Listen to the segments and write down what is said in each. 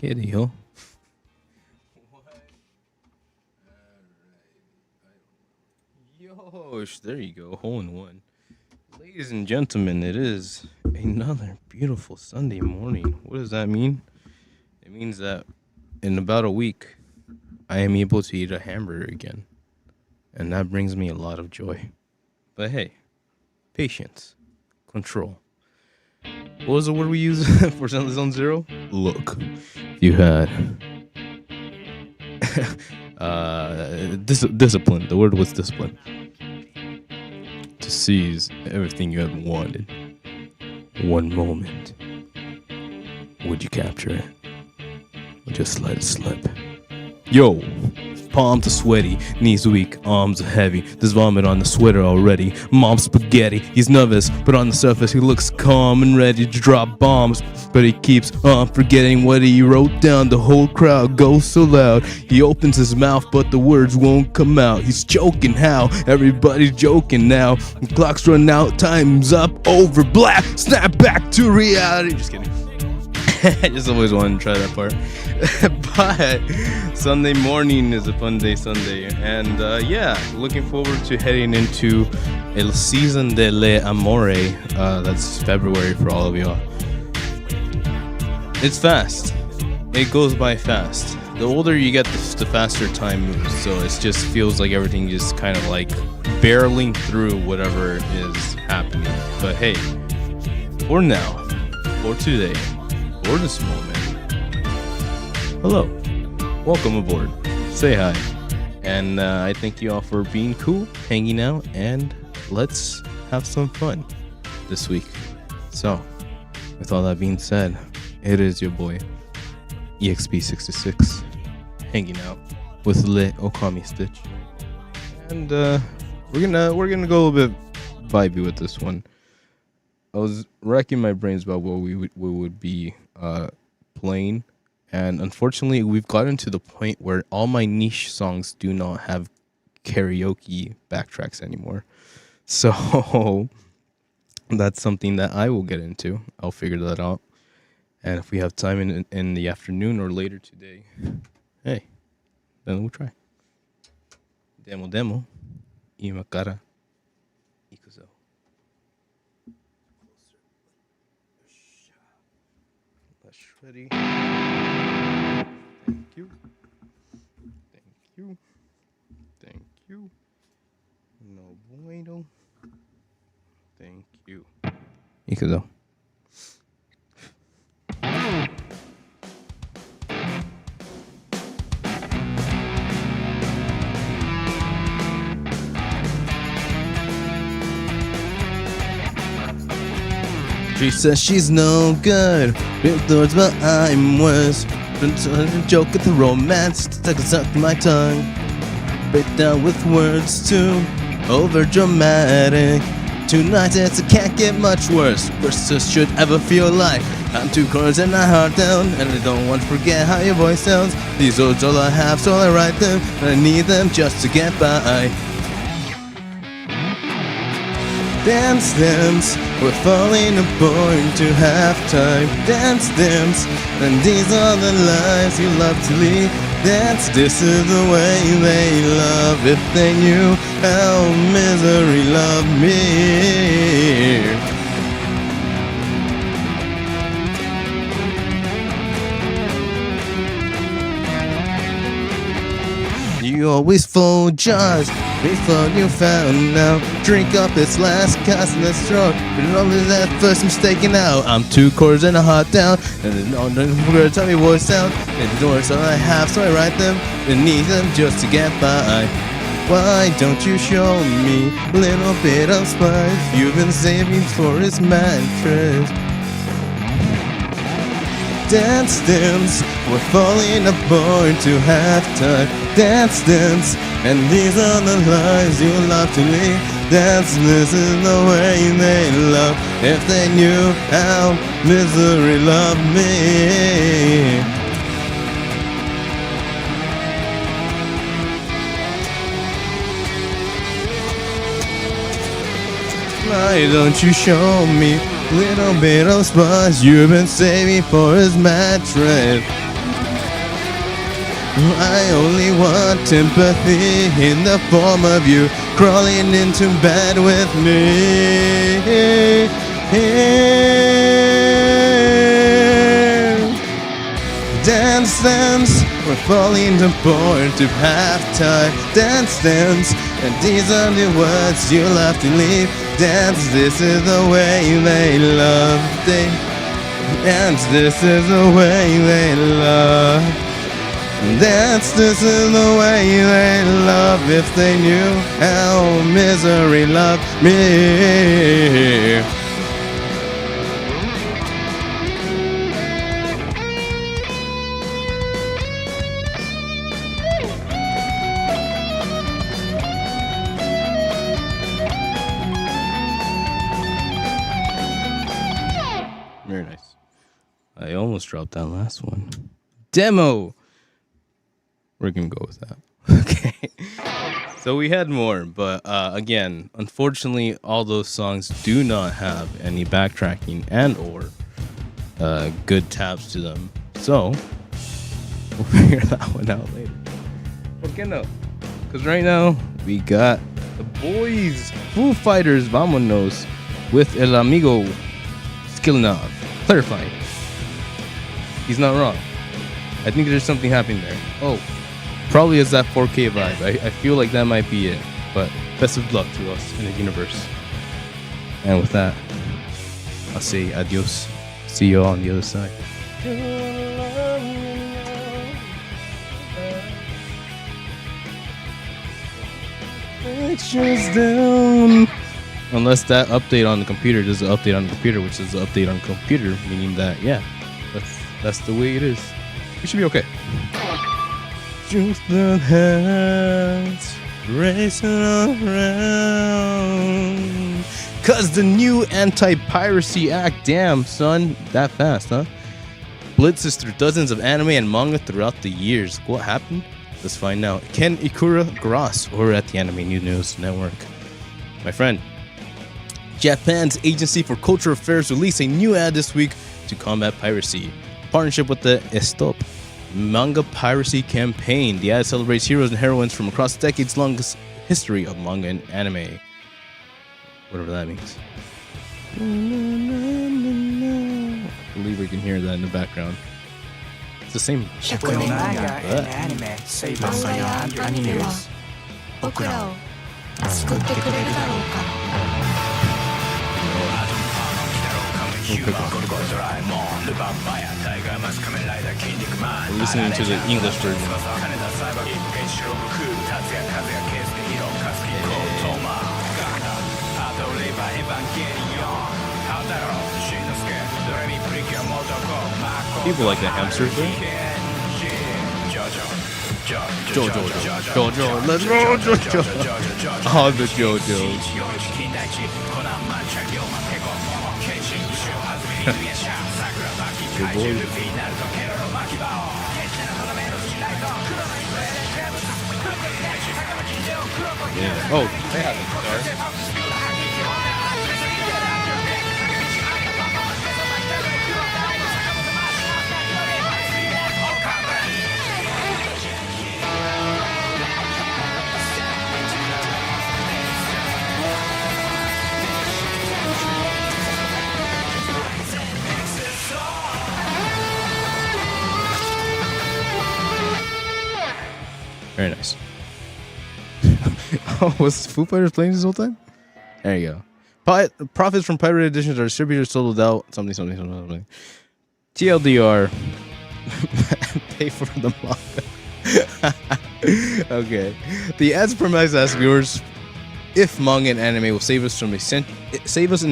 Querido. Yosh, there you go. Hole in one. Ladies and gentlemen, it is another beautiful Sunday morning. What does that mean? It means that in about a week, I am able to eat a hamburger again. And that brings me a lot of joy. But hey, patience, control. What was the word we used for Zone Zero? Look, you had discipline. The word was discipline. To seize everything you had wanted. One moment. Would you capture it? Or just let it slip? Yo! Palms are sweaty, knees weak, arms are heavy. There's vomit on the sweater already. Mom's spaghetti, he's nervous, but on the surface he looks calm and ready to drop bombs. But he keeps on forgetting what he wrote down. The whole crowd goes so loud. He opens his mouth, but the words won't come out. He's choking how? Everybody's joking now. The clock's run out, time's up, over, black, snap back to reality. Just kidding. I just always wanted to try that part. But Sunday morning is a fun day Sunday. And yeah, looking forward to heading into El Season de Le Amore. That's February for all of y'all. It's fast. It goes by fast. The older you get, the faster time moves. So it just feels like everything just kind of like barreling through whatever is happening. But hey, for now, for today, for this moment, hello, welcome aboard, say hi, and I thank you all for being cool, hanging out, and let's have some fun this week. So, with all that being said, it is your boy, EXP66, hanging out with Lit Okami Stitch, and we're gonna go a little bit vibey with this one. I was racking my brains about what we would be playing, and unfortunately we've gotten to the point where all my niche songs do not have karaoke backtracks anymore. So that's something that I will get into. I'll figure that out, and if we have time in the afternoon or later today, hey, then we'll try. Demo imakara ikuzo. Ready? Thank you. Thank you. Thank you. No bueno. Thank you. Ikuzo. She says she's no good, real towards but I'm worse. A joke at the romance, stuck to my tongue. Bit down with words too over dramatic. Tonight it can't get much worse. Verses should ever feel like I'm two chords and my heart down, and I don't want to forget how your voice sounds. These words all I have, so I write them, and I need them just to get by. Dance, dance, we're falling apart to halftime. Dance, dance, and these are the lives you love to lead. Dance, this is the way they love. If they knew how misery loved me. You always fold jars before you found out. Drink up its last cast in the straw. But only that first mistake now. I'm two chords and a heart down, and then on the word tell me voice sound. And the doors all I have, so I write them and need them just to get by. Why don't you show me a little bit of spice? You've been saving for his mattress. Dance, dance, we're falling apart to halftime. Dance, dance, and these are the lies you love to lead. Dance, this is the way they love. If they knew how misery loved me. Why don't you show me a little bit of spice? You've been saving for his mattress. I only want sympathy in the form of you crawling into bed with me. Dance, dance, we're falling apart to halftime. Dance, dance, and these are the words you'll have to leave. Dance, this is the way they love. Dance, this is the way they love. Dance, this is the way they love. If they knew how misery loved me. Very nice. I almost dropped that last one. Demo. We're gonna go with that. Okay. So we had more, but again, unfortunately, all those songs do not have any backtracking and or good tabs to them. So we'll figure that one out later. Okay, no, because right now we got the boys, Foo Fighters, Vamonos, with El Amigo Skilnov. Clarifying. He's not wrong. I think there's something happening there. Oh, probably is that 4K vibe. I feel like that might be it. But best of luck to us in the universe. And with that, I'll say adios. See you all on the other side. Pictures down. Unless that update on the computer does the update on the computer, which is the update on the computer, meaning that, yeah, that's the way it is. We should be okay. Just the hands racing around. Cause the new anti-piracy act, damn son, that fast, huh? Blitzes through dozens of anime and manga throughout the years. What happened? Let's find out. Ken Ikura Gross, or at the Anime News Network. My friend, Japan's Agency for Cultural Affairs released a new ad this week to combat piracy. Partnership with the Stop Manga Piracy Campaign. The ad celebrates heroes and heroines from across the decades-long history of manga and anime. Whatever that means. I believe we can hear that in the background. It's the same. We're listening to the English version. People like the hamsters there. Jojo, let's roll Jojo. Oh, the Jojos. Good boy. Yeah. Oh, they have it. Very nice. Oh, was Foo Fighters playing this whole time? There you go. Profits from pirate editions are distributors totaled out. Something. TLDR. Pay for the manga. Okay. The ads promise ask viewers if manga and anime will save us in a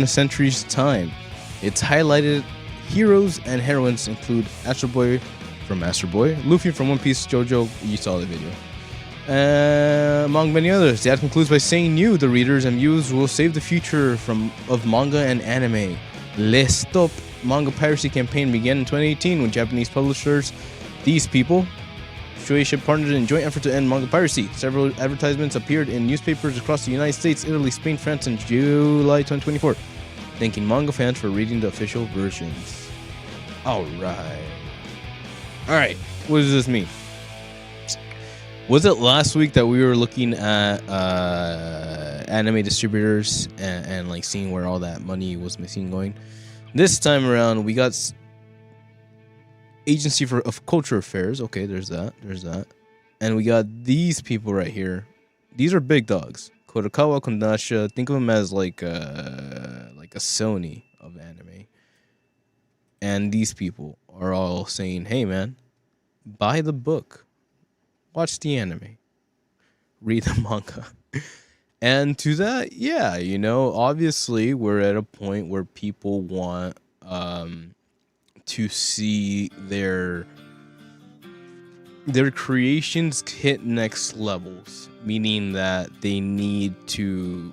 century's time. It's highlighted heroes and heroines include Astro Boy from Astro Boy, Luffy from One Piece, JoJo. You saw the video. Among many others. The ad concludes by saying you, the readers and viewers, will save the future of manga and anime. Le Stop Manga Piracy Campaign began in 2018 when Japanese publishers, these people, Shueisha partnered in a joint effort to end manga piracy. Several advertisements appeared in newspapers across the United States, Italy, Spain, France, in July 2024, thanking manga fans for reading the official versions. Alright, what does this mean? Was it last week that we were looking at anime distributors and like seeing where all that money was missing going? This time around, we got Agency of Culture Affairs. Okay, there's that. And we got these people right here. These are big dogs. Kurokawa Kondasha. Think of them as like a Sony of anime. And these people are all saying, "Hey, man, buy the book, watch the anime, read the manga." And to that, yeah, obviously we're at a point where people want to see their creations hit next levels, meaning that they need to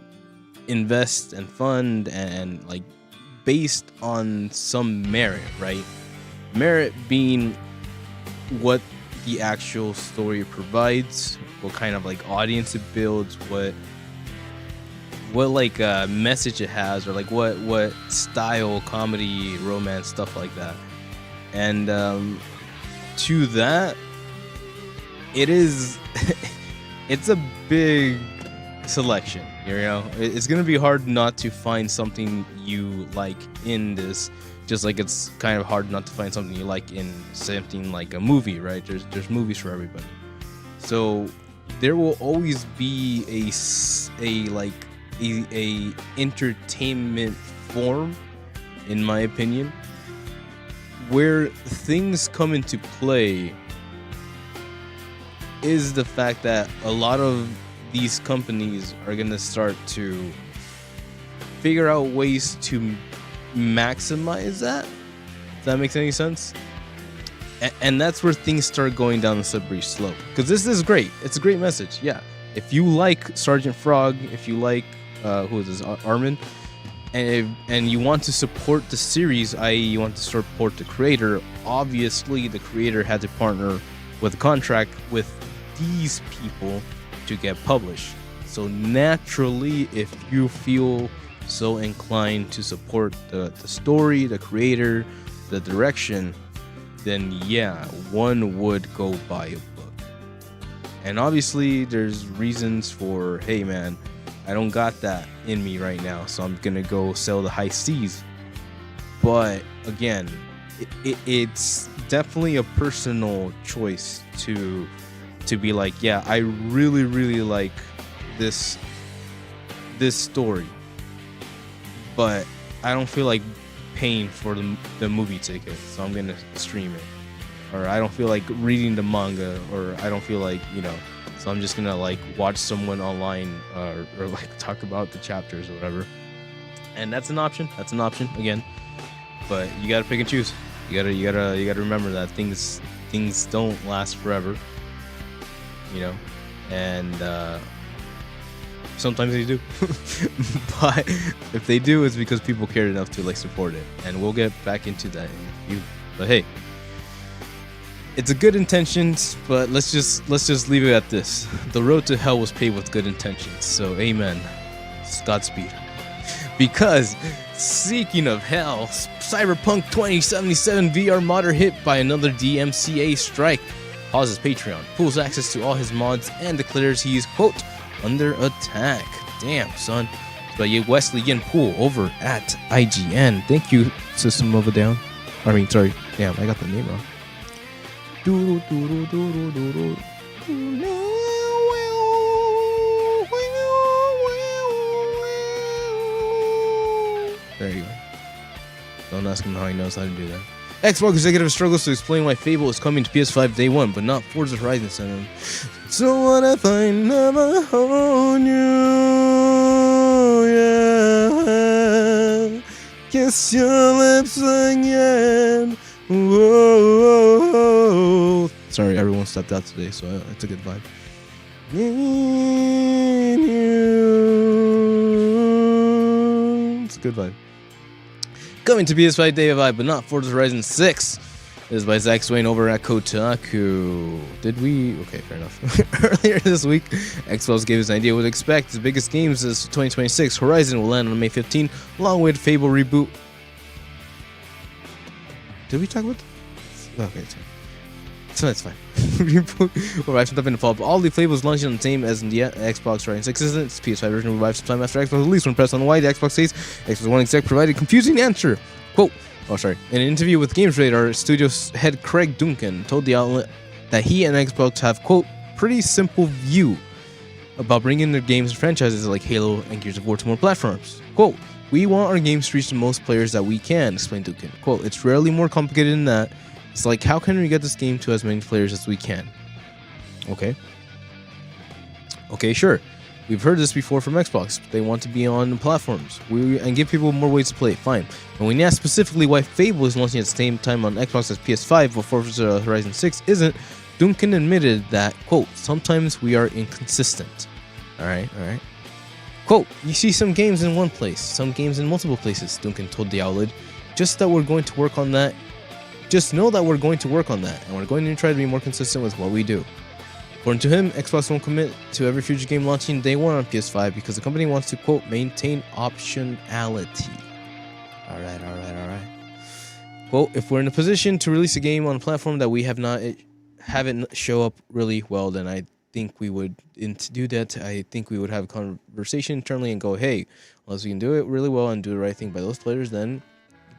invest and fund and like based on some merit, right? Merit being what the actual story provides, what kind of like audience it builds, what like message it has, or like what style, comedy, romance, stuff like that. And to that, it is it's a big selection. It's gonna be hard not to find something you like in this, just like it's kind of hard not to find something you like in something like a movie, right? There's movies for everybody, so there will always be a entertainment form, in my opinion, where things come into play is the fact that a lot of these companies are going to start to figure out ways to maximize that. If that makes any sense? And that's where things start going down the slippery slope. Because this is great. It's a great message. Yeah. If you like Sergeant Frog, if you like, who is this, Armin, and you want to support the series, i.e. you want to support the creator, obviously the creator had to partner with a contract with these people to get published. So naturally, if you feel so inclined to support the story, the creator, the direction, then yeah, one would go buy a book. And obviously there's reasons for, hey man, I don't got that in me right now, so I'm gonna go sell the high seas. But again, it's definitely a personal choice to be like, yeah, I really, really like this story, but I don't feel like paying for the movie ticket, so I'm gonna stream it. Or I don't feel like reading the manga, or I don't feel like, so I'm just gonna like watch someone online or like talk about the chapters or whatever. And that's an option again, but you gotta pick and choose. You gotta remember that things don't last forever, and sometimes they do. But if they do, it's because people cared enough to like support it, and we'll get back into that in a few. But hey, it's a good intentions, but let's just leave it at this. The road to hell was paved with good intentions, so amen. Godspeed. Because speaking of hell, Cyberpunk 2077 VR modder hit by another DMCA strike, pauses Patreon, pulls access to all his mods, and declares he is, quote, under attack. Damn, son. But Wesley Yin Pool over at IGN. Thank you, System of a Down. Sorry. Damn, I got the name wrong. There you go. Don't ask him how he knows how to do that. Xbox executive struggles to explain why Fable is coming to PS5 day one, but not Forza Horizon 7. So what if I never hold you? Yeah. Kiss your lips again. Whoa. Sorry, everyone stepped out today, so it's a good vibe. It's a good vibe. Coming to PS5 Day of I, but not Forza Horizon 6. This is by Zach Swain over at Kotaku. Did we? Okay, fair enough. Earlier this week, Xbox gave us an idea what to expect. The biggest games is 2026. Horizon will land on May 15, along with Fable reboot. Did we talk about that? Okay, it's fine. So it's fine. arrived sometime in the fall. But all the playable launching on the same as in the Xbox Horizon 6 isn't. Its PS5 version will arrive sometime after Xbox release. When pressed on why, the Xbox says Xbox One exec provided confusing answer. Quote, in an interview with Games Radar, studio's head Craig Duncan told the outlet that he and Xbox have, quote, pretty simple view about bringing their games and franchises like Halo and Gears of War to more platforms. Quote, we want our games to reach the most players that we can, explained Duncan. Quote, it's rarely more complicated than that. It's like, how can we get this game to as many players as we can? Okay, sure. We've heard this before from Xbox. They want to be on platforms and give people more ways to play. Fine. And when you ask specifically why Fable is launching at the same time on Xbox as PS5 before Horizon 6 isn't, Duncan admitted that, quote, sometimes we are inconsistent. Alright. Quote, you see some games in one place, some games in multiple places, Duncan told the outlet. Just know that we're going to work on that, and we're going to try to be more consistent with what we do. According to him, Xbox won't commit to every future game launching day one on PS5 because the company wants to, quote, maintain optionality. Alright. Quote, if we're in a position to release a game on a platform that we haven't show up really well, then I think we would, and to do that, I think we would have a conversation internally and go, hey, unless we can do it really well and do the right thing by those players, then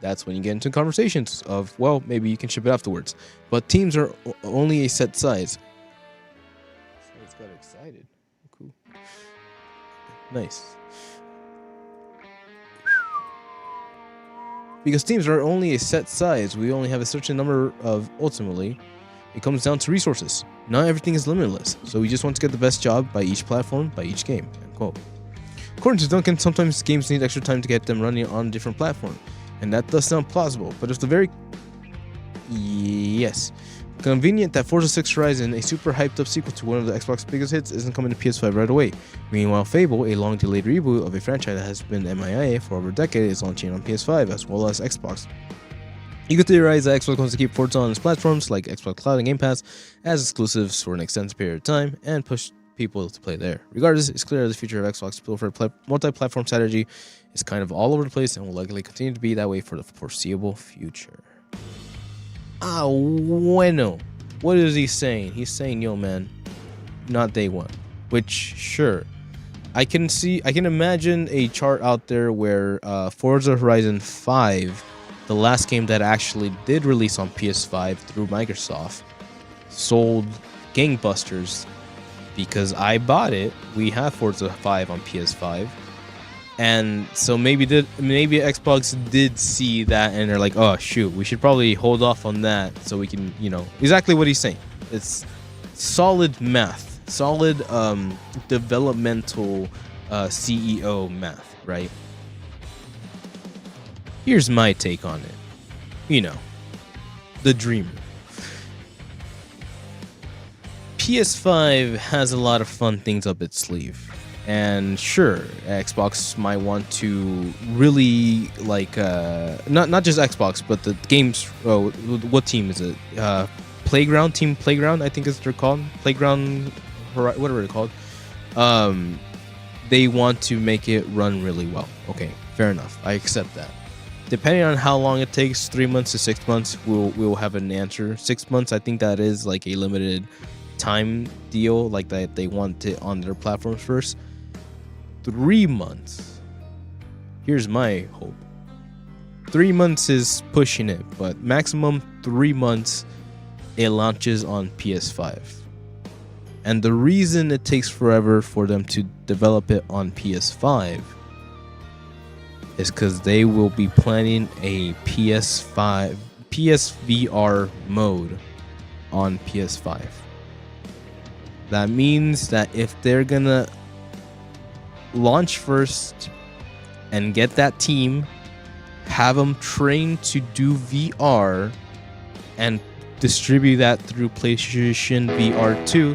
that's when you get into conversations of, well, maybe you can ship it afterwards. But teams are only a set size. It's got excited. Cool. Nice. Because teams are only a set size, we only have a certain number of, ultimately, it comes down to resources. Not everything is limitless, so we just want to get the best job by each platform, by each game. End quote. According to Duncan, sometimes games need extra time to get them running on a different platform, and that does sound plausible, but it's convenient that Forza 6 Horizon, a super hyped up sequel to one of the Xbox's biggest hits, isn't coming to PS5 right away. Meanwhile, Fable, a long delayed reboot of a franchise that has been MIA for over a decade, is launching on PS5 as well as Xbox. You could theorize that Xbox wants to keep Forza on its platforms like Xbox Cloud and Game Pass as exclusives for an extended period of time and push people to play there. Regardless, it's clear that the future of Xbox multi-platform strategy is kind of all over the place and will likely continue to be that way for the foreseeable future. Bueno. What is he saying? He's saying, yo, man, not day one. Which, sure. I can imagine a chart out there where Forza Horizon 5, the last game that actually did release on PS5 through Microsoft, sold gangbusters because I bought it. We have Forza 5 on PS5. And so maybe Xbox did see that and they're like, oh shoot, we should probably hold off on that so we can, exactly what he's saying. It's solid math, solid developmental CEO math, right? Here's my take on it. The dreamer. PS5 has a lot of fun things up its sleeve. And sure, Xbox might want to really not just Xbox, but the games. Oh, what team is it? Team Playground, I think is they're called. Playground, whatever they're called. They want to make it run really well. Okay, fair enough. I accept that. Depending on how long it takes, 3 months to 6 months, we'll have an answer. 6 months, I think that is like a limited time deal, like that they want it on their platforms first. 3 months. Here's my hope. 3 months is pushing it, but maximum 3 months it launches on PS5. And the reason it takes forever for them to develop it on PS5 is because they will be planning a PSVR mode on PS5. That means that if they're gonna launch first and get that team, have them trained to do VR and distribute that through PlayStation VR 2,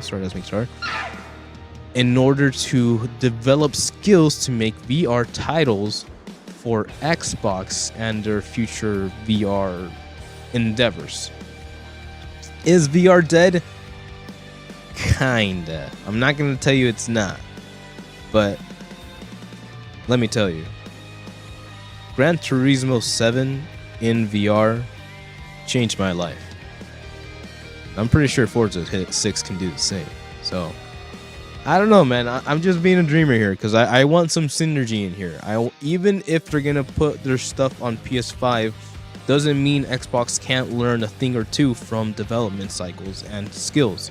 in order to develop skills to make VR titles for Xbox and their future VR endeavors. Is VR dead? Kinda. I'm not gonna tell you it's not, but let me tell you, Gran Turismo 7 in VR changed my life. I'm pretty sure Forza 6 can do the same. So I don't know, man. I'm just being a dreamer here because I want some synergy in here. Even if they're gonna put their stuff on PS5, doesn't mean Xbox can't learn a thing or two from development cycles and skills.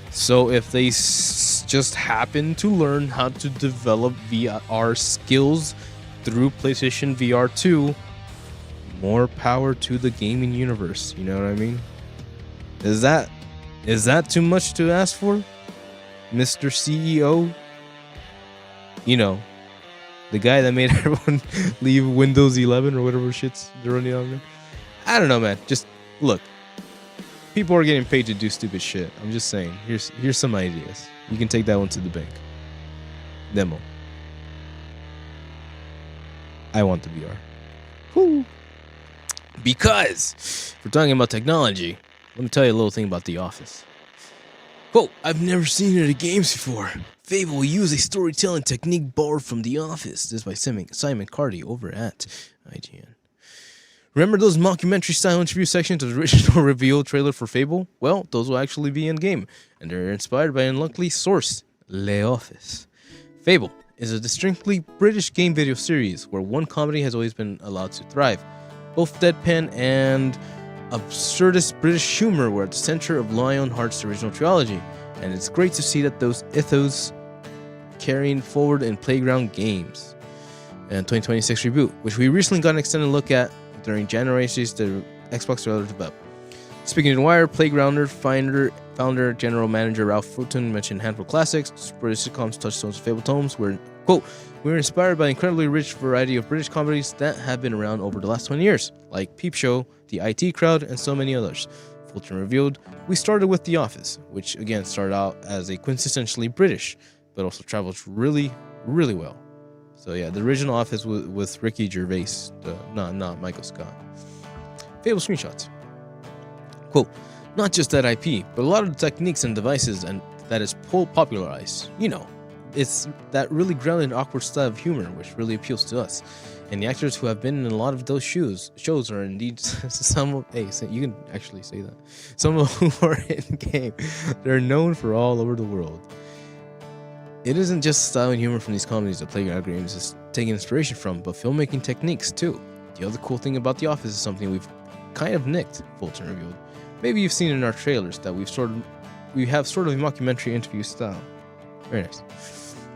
So if they just happen to learn how to develop VR skills through PlayStation VR 2, more power to the gaming universe. You know what I mean? Is that too much to ask for, Mr. CEO? You know, the guy that made everyone leave Windows 11 or whatever shit's they're running on there. I don't know, man. Just look. People are getting paid to do stupid shit. I'm just saying. Here's some ideas. You can take that one to the bank. Demo. I want the VR. Whoo. Because if we're talking about technology, let me tell you a little thing about The Office. Quote, I've never seen it in games before. Fable will use a storytelling technique borrowed from The Office. This is by Simon Cardy over at IGN. Remember those mockumentary-style interview sections of the original reveal trailer for Fable? Well, those will actually be in-game, and they're inspired by an unlikely source, The Office. Fable is a distinctly British game video series where one comedy has always been allowed to thrive. Both deadpan and absurdist British humor were at the center of Lionheart's original trilogy, and it's great to see that those ethos carrying forward in Playground Games and 2026 reboot, which we recently got an extended look at during January's the Xbox trailer develop. Speaking of Wire, Playgrounder founder, general manager Ralph Fulton mentioned handful classics, British sitcoms, touchstones, fable tomes. Where, quote, we were inspired by an incredibly rich variety of British comedies that have been around over the last 20 years, like Peep Show, The IT Crowd, and so many others. Fulton revealed, we started with The Office, which again started out as a quintessentially British, but also travels really, really well. So yeah, the original Office with Ricky Gervais, not Michael Scott. Fable screenshots. Quote, not just that IP, but a lot of the techniques and devices and that is popularized. You know, it's that really grounded, awkward style of humor which really appeals to us. And the actors who have been in a lot of those shows are indeed some of, hey, you can actually say that. Some of who are in game. They're known for all over the world. It isn't just style and humor from these comedies that Playground Games is taking inspiration from, but filmmaking techniques too. The other cool thing about The Office is something we've kind of nicked, Fulton revealed. Maybe you've seen in our trailers that we have sort of a mockumentary interview style. Very nice.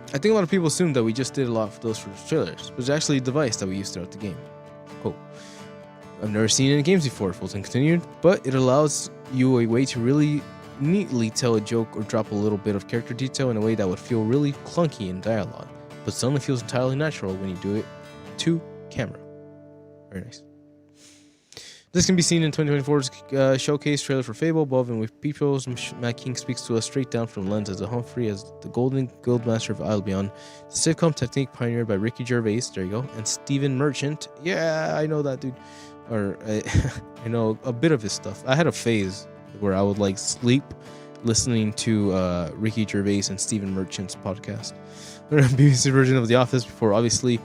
I think a lot of people assume that we just did a lot of those for trailers, but it's actually a device that we use throughout the game. Quote, I've never seen it in games before, Fulton continued, but it allows you a way to really neatly tell a joke or drop a little bit of character detail in a way that would feel really clunky in dialogue, but suddenly feels entirely natural when you do it to camera. Very nice. This can be seen in 2024's showcase trailer for Fable. Above and with Peoples, Matt King speaks to us straight down from the lens as a Humphrey as the Golden Guildmaster of Isle Beyond. The sitcom technique pioneered by Ricky Gervais, there you go, and Stephen Merchant. Yeah, I know that dude. Or I know a bit of his stuff. I had a phase where I would like sleep listening to Ricky Gervais and Stephen Merchant's podcast. They're a BBC version of The Office before obviously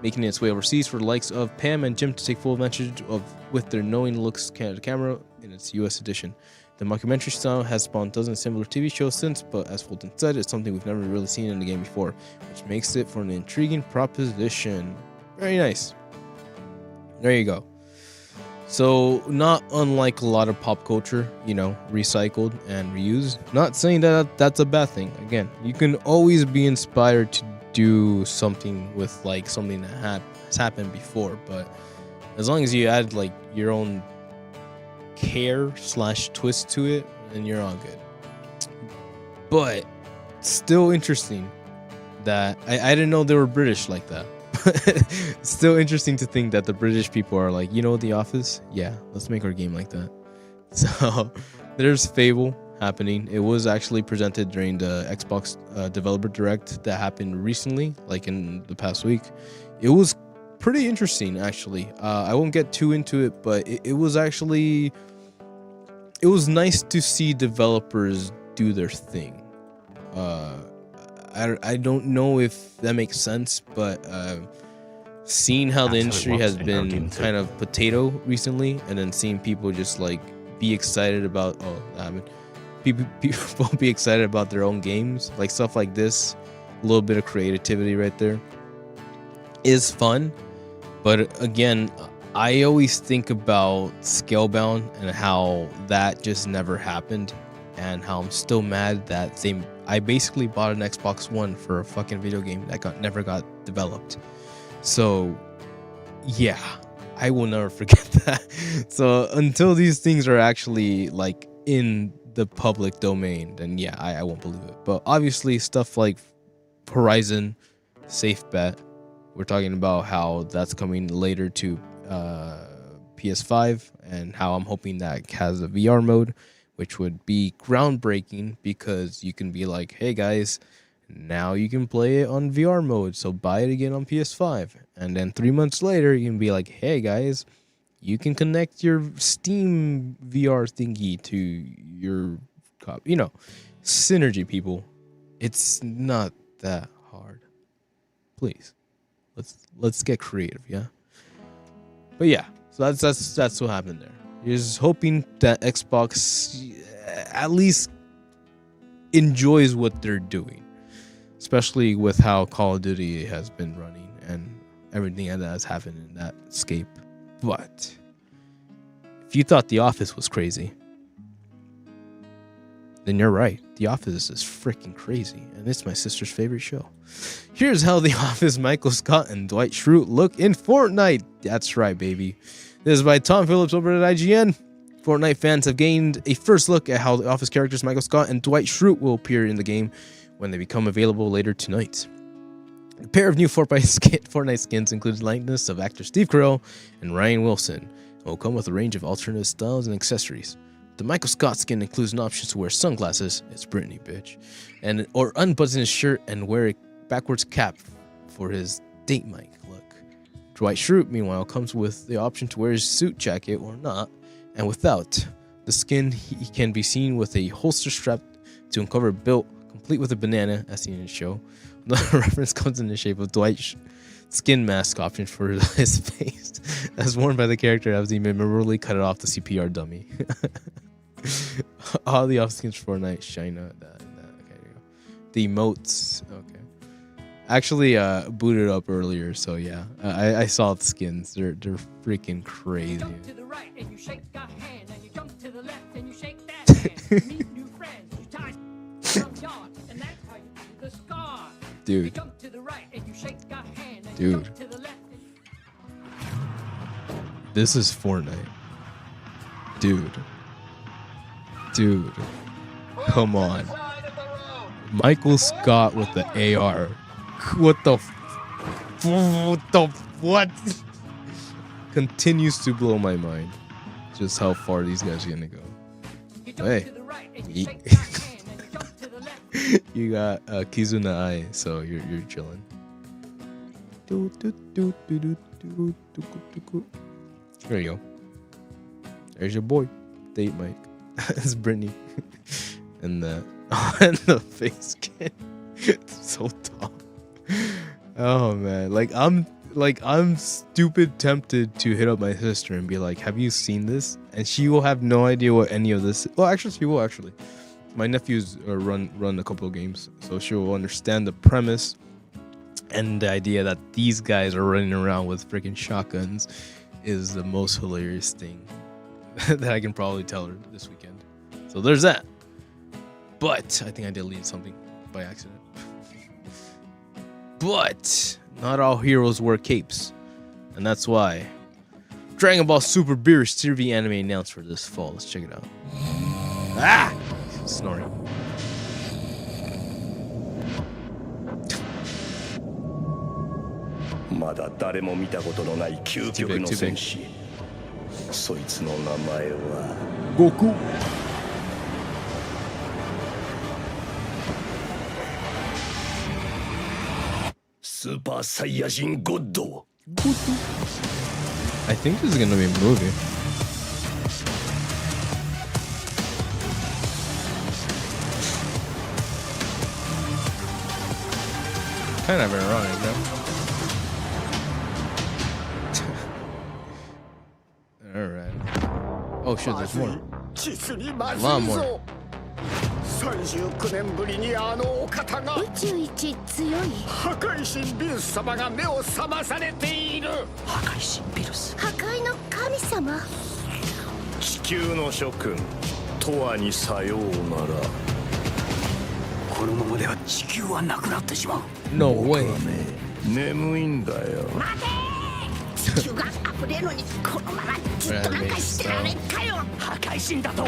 making its way overseas for the likes of Pam and Jim to take full advantage of with their knowing looks to camera in its US edition. The mockumentary style has spawned dozens of similar TV shows since, but as Fulton said, it's something we've never really seen in the game before, which makes it for an intriguing proposition. Very nice. There you go. So, not unlike a lot of pop culture, you know, recycled and reused. Not saying that that's a bad thing. Again, you can always be inspired to do something with like something that has happened before, but as long as you add like your own care/twist to it, then you're all good. But still interesting that I didn't know they were British like that. Still interesting to think that the British people are like, you know, The Office, yeah, let's make our game like that. So there's Fable happening. It was actually presented during the Xbox Developer Direct that happened recently, like in the past week. It was pretty interesting, actually. I won't get too into it, but it was nice to see developers do their thing. I don't know if that makes sense, but seeing how the industry has been kind of potato recently, and then seeing people just like be excited about, people be excited about their own games, like stuff like this. A little bit of creativity right there is fun, but again, I always think about Scalebound and how that just never happened, and how I'm still mad that I basically bought an Xbox One for a fucking video game that never got developed. So yeah, I will never forget that. So until these things are actually like in the public domain, then yeah, I won't believe it. But obviously stuff like Horizon, safe bet. We're talking about how that's coming later to PS5, and how I'm hoping that has a VR mode, which would be groundbreaking, because you can be like, hey guys, now you can play it on VR mode, so buy it again on PS5. And then 3 months later, you can be like, hey guys, you can connect your Steam VR thingy to your, synergy, people. It's not that hard. Please, let's get creative, yeah. But yeah, so that's what happened there. You're just hoping that Xbox at least enjoys what they're doing, especially with how Call of Duty has been running and everything that has happened in that scape. But if you thought The Office was crazy, then you're right. The Office is freaking crazy, and it's my sister's favorite show. Here's how The Office Michael Scott and Dwight Schrute look in Fortnite. That's right, baby. This is by Tom Phillips over at IGN. Fortnite fans have gained a first look at how The Office characters Michael Scott and Dwight Schrute will appear in the game when they become available later tonight. A pair of new Fortnite skins include the likeness of actor Steve Carell and Ryan Wilson, and will come with a range of alternative styles and accessories. The Michael Scott skin includes an option to wear sunglasses, it's Britney, bitch, or unbutton his shirt and wear a backwards cap for his date mic look. Dwight Schrute, meanwhile, comes with the option to wear his suit jacket or not, and without. The skin, he can be seen with a holster strap to uncover a belt, complete with a banana, as seen in the show. The reference comes in the shape of Dwight's skin mask option for his face, as worn by the character as he memorably cut it off the CPR dummy. All the off skins for Fortnite shine out. Okay, there you go. The emotes. Okay. Actually, booted up earlier, so yeah, I saw the skins. They're freaking crazy. You jump to the right and you shake a hand, and you jump to the left and you shake that hand. You meet new friends, you tie some yarn, and that's how you do the scar. Dude. You jump to the right and you shake a hand, and you jump to the left. This is Fortnite. Dude, come on. Michael Scott with the AR. What? Continues to blow my mind. Just how far these guys are gonna go. Hey, you got Kizuna Ai, so you're chilling. There you go. There's your boy, date Mike. It's Brittany, and the face skin. It's so tall. Oh man, I'm stupid tempted to hit up my sister and be like, "Have you seen this?" And she will have no idea what any of this. Well, actually, she will. Actually, my nephews run a couple of games, so she will understand the premise and the idea that these guys are running around with freaking shotguns is the most hilarious thing that I can probably tell her this weekend. So there's that. But I think I deleted something by accident. But not all heroes wear capes, and that's why Dragon Ball Super Beerus TV anime announced for this fall. Let's check it out. Ah! Snoring. Goku. Super Saiyajin God. I think this is gonna be a movie. Kind of ironic, no? Alright. Oh shit, there's more. A lot more. 39年ぶりにあのお方が宇宙一強い破壊神ビルス様が目を覚まされている。破壊神ビルス。破壊の神様。地球の諸君とわにさようなら。このままでは地球はなくなってしまう。 No way. 眠いんだよ。地球が溢れるのにこのままずっとなんかしてられんかよ。破壊神だと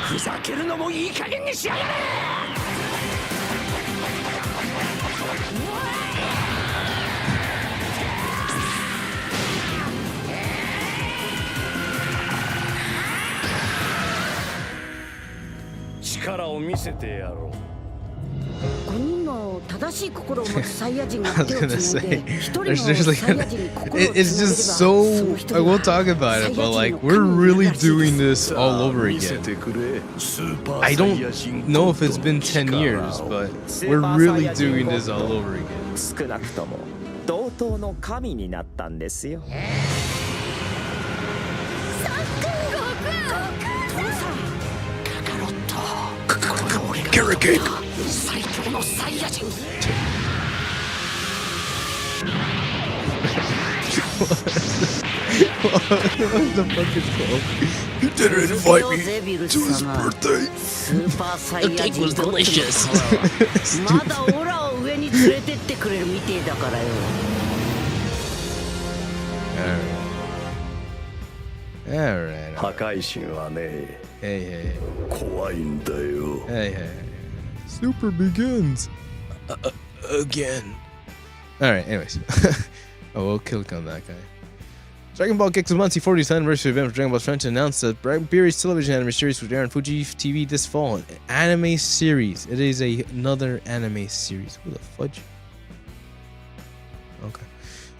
ふざけるのもいい加減にしやがれ。力を見せてやろう。5人の正しい心を持つサイヤ人が I was 手を gonna つない say, で一人の there's just サイ like ヤ人に心をつなげれば it's just so. I won't talk about it, but like we're really doing this all over 見せ again. てくれ。スーパー I サイヤ人 don't know if it's been 10 years, but we're really doing this all over again. 少なくとも同等の神になったんですよ。Karaoke. 最強のサイヤ人。 What the fuck is called? You didn't invite me to his birthday. スーパーサイヤ人 was delicious. まだオラを上に連れてってくれるみてえだからよ。 Alright. 破壊神はね、 Hey, hey, 怖いんだよ。 hey, hey. Super begins again. Alright, anyways. Oh, we'll click on that guy. Dragon Ball Gex Monthly 40th anniversary event for Dragon Ball French announced that Beerus television anime series will air on Fuji TV this fall. An anime series. It is another anime series. Who the fudge? Okay.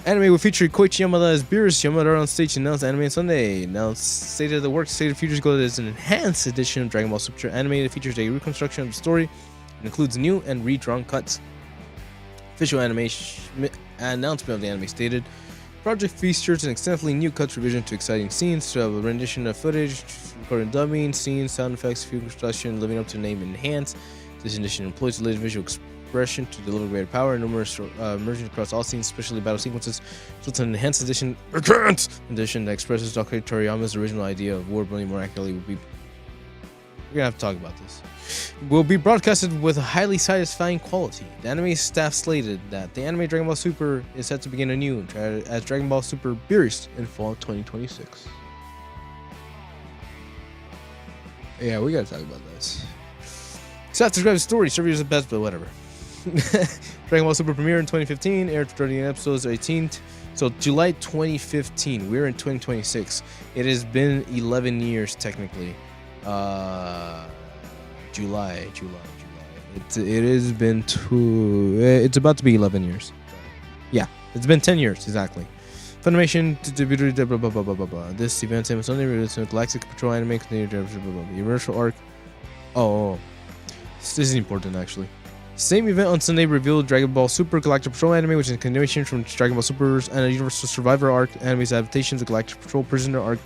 Anime will feature Koichi Yamada as Beerus. Yamada on stage announced anime on Sunday. Announced stated the work stated futures goal is an enhanced edition of Dragon Ball Super anime that features a reconstruction of the story and includes new and redrawn cuts. Official animation announcement of the anime stated, project features an extensively new cuts revision to exciting scenes, to have a rendition of footage, recording dubbing, scenes, sound effects, film construction, living up to the name enhanced. This edition employs the latest visual expression to deliver greater power and numerous merging across all scenes, especially battle sequences. So it's an enhanced edition that expresses Dr. Toriyama's original idea of war building more accurately. We're gonna have to talk about this. Will be broadcasted with a highly satisfying quality. The anime staff slated that the anime Dragon Ball Super is set to begin anew as Dragon Ball Super Beerus in fall 2026. Yeah, we gotta talk about this. Staff describes the story, surveyors the best, but whatever. Dragon Ball Super premiere in 2015, aired for 30 episodes, 18th. So July 2015, we're in 2026. It has been 11 years technically. July. It has been it's about to be 11 years. Yeah, it's been 10 years exactly. Funimation blah blah blah blah blah blah. This event same Sunday released Galactic Patrol anime continued blah blah blah. The Universal arc. Oh, this is important actually. Same event on Sunday revealed Dragon Ball Super Galactic Patrol anime, which is a continuation from Dragon Ball Super's and a Universal Survivor arc, anime's adaptations of Galactic Patrol Prisoner arc,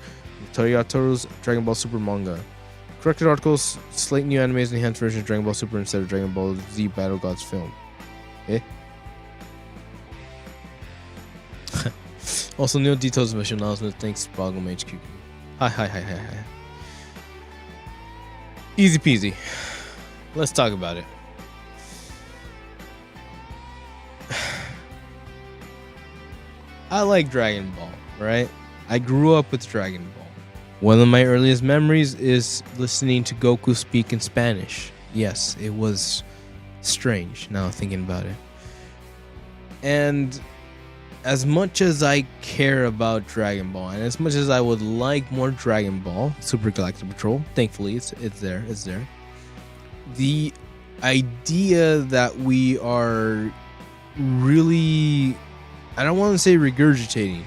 Toyotoro's Dragon Ball Super manga. Corrected articles slate new animes and enhanced version of Dragon Ball Super instead of Dragon Ball Z Battle Gods film. Also, new details of mission announcement. Thanks, Bogum HQ. Hi. Easy peasy. Let's talk about it. I like Dragon Ball, right? I grew up with Dragon Ball. One of my earliest memories is listening to Goku speak in Spanish. Yes, it was strange now thinking about it. And as much as I care about Dragon Ball, and as much as I would like more Dragon Ball, Super Galactic Patrol, thankfully it's there. The idea that we are really, I don't want to say regurgitating,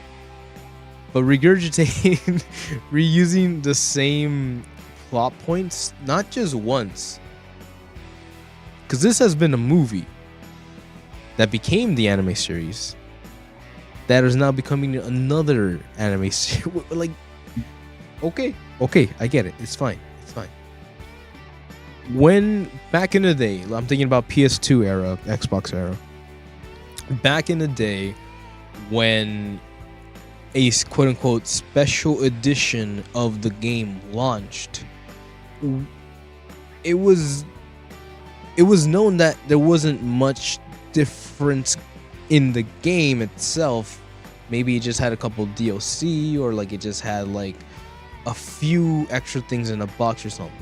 but regurgitating, reusing the same plot points, not just once. Because this has been a movie that became the anime series that is now becoming another anime series. Like, okay, I get it. It's fine. when back in the day, I'm thinking about PS2 era, Xbox era. Back in the day, when a quote unquote special edition of the game launched, it was known that there wasn't much difference in the game itself. Maybe it just had a couple DLC, or like it just had like a few extra things in a box or something.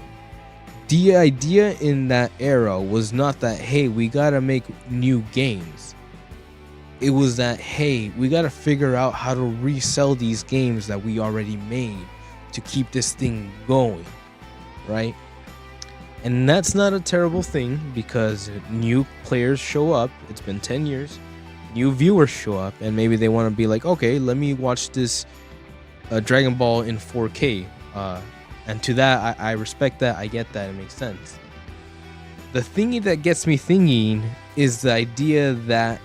The idea in that era was not that, hey, we gotta make new games. It was that, hey, we gotta figure out how to resell these games that we already made to keep this thing going, right? And that's not a terrible thing, because new players show up. It's been 10 years. New viewers show up, and maybe they want to be like, okay, let me watch this Dragon Ball in 4K. And to that, I respect that. I get that. It makes sense. The thingy that gets me thinking is the idea that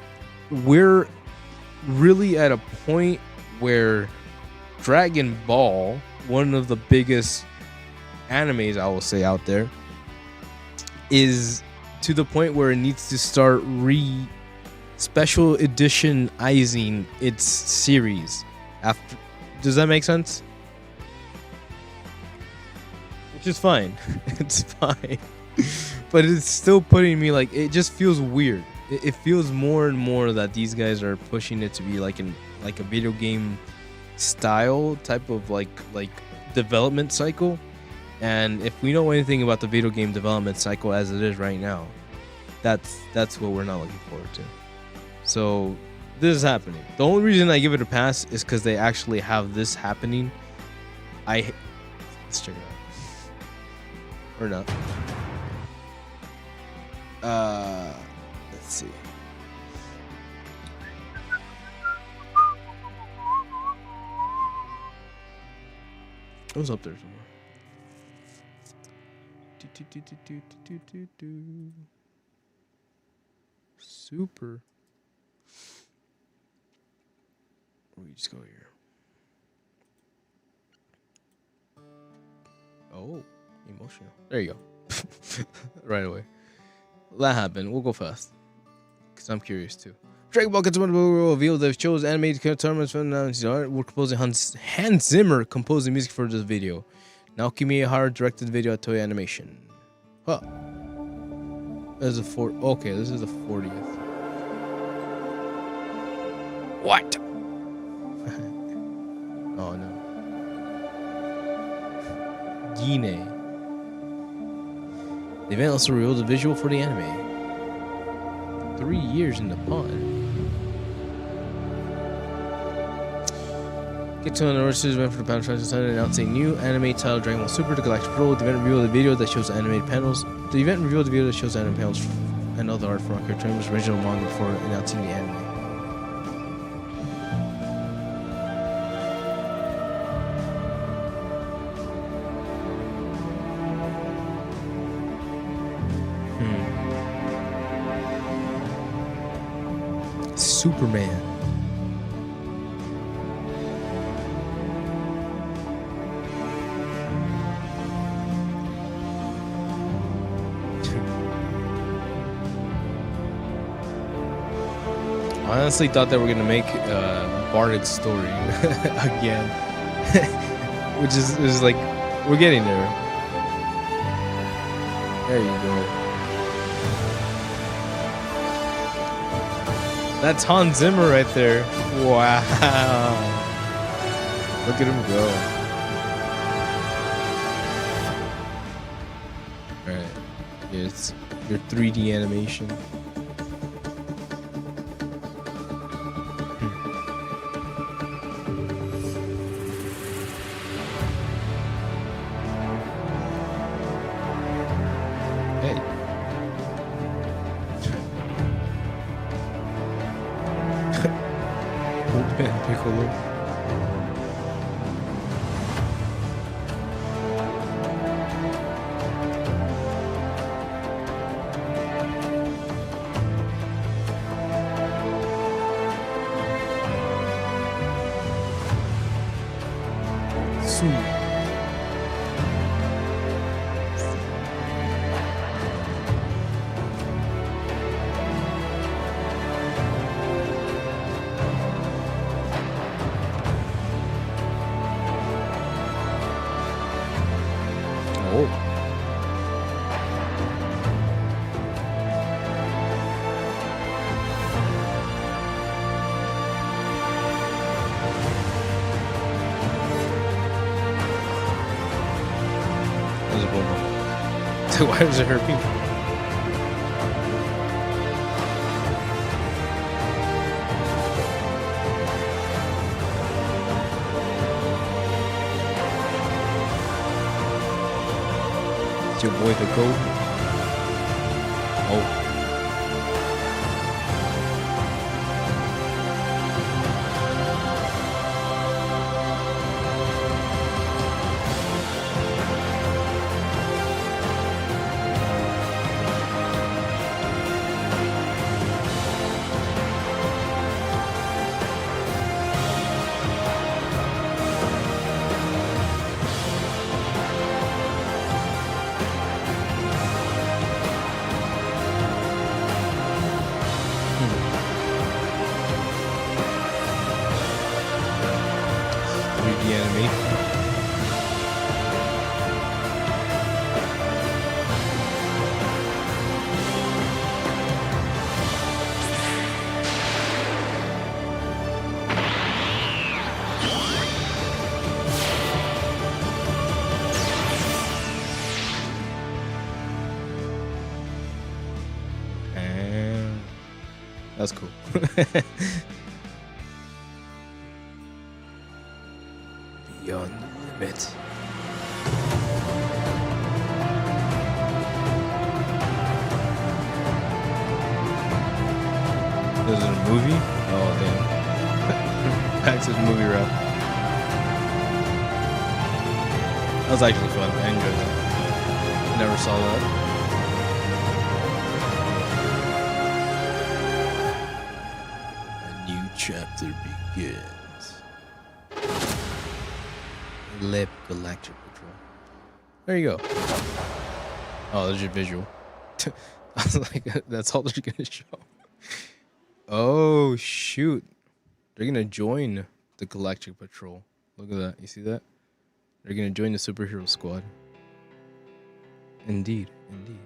we're really at a point where Dragon Ball, one of the biggest animes I will say out there, is to the point where it needs to start special editionizing its series. After, does that make sense? Which is fine. It's fine. But it's still putting me like, it just feels weird. It feels more and more that these guys are pushing it to be like a video game style type of like development cycle. And if we know anything about the video game development cycle as it is right now, that's what we're not looking forward to. So this is happening. The only reason I give it a pass is because they actually have this happening. Let's check it out. Or not. Let's see. It was up there somewhere. Super. We just go here. Oh, emotional. There you go. Right away. That happened. We'll go fast, because I'm curious too. Dragon Ball Gets will reveal they've chose animated tournaments from now. We're composing Hans Zimmer composing music for this video. Naoki Miyahara directed the video at Toei Animation. Huh. This is okay, this is the 40th. What? Oh no. Guinea. The event also revealed the visual for the anime. 3 years in the pond. Get to an overseas event for the panel transition and announce a new anime titled Dragon Ball Super: The Galactic Roll. The event revealed the video that shows animated panels. The event revealed the video that shows animated panels and other art from Akira Toriyama's original manga before announcing the anime. Superman. I honestly thought that we're gonna make Bard's story again, which is like, we're getting there. There you go. That's Hans Zimmer right there. Wow. Look at him go. Alright. It's your 3D animation. Piccolo. So why does it hurt people? It's your boy the goat. Oh. That's cool. Beyond the limit. This is a movie? Oh, damn. Back to the movie route. That was actually fun. I enjoyed that. Never saw that. Chapter begins. Lip Galactic Patrol. There you go. Oh, there's your visual. I was like, that's all they're gonna show. Oh shoot. They're gonna join the Galactic Patrol. Look at that. You see that? They're gonna join the superhero squad. Indeed, indeed.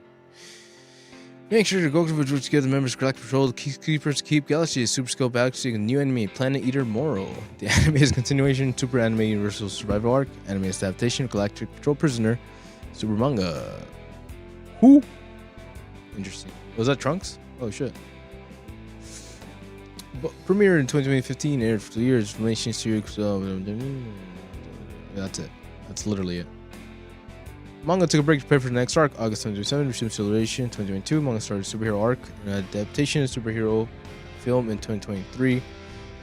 Make sure to go to together members of Galactic Patrol, the Keepers Keep Galaxy, Super Scope Galaxy, a new anime, Planet Eater Moro. The anime is continuation, Super Anime Universal Survival Arc, anime is adaptation, Galactic Patrol Prisoner, Super Manga. Who? Interesting. Was that Trunks? Oh shit. Premiered in 2015, aired for 2 years, Formation Series. That's it. That's literally it. Manga took a break to prepare for the next arc, August 2027, resumed celebration 2022. Manga started superhero arc, an adaptation of superhero film in 2023.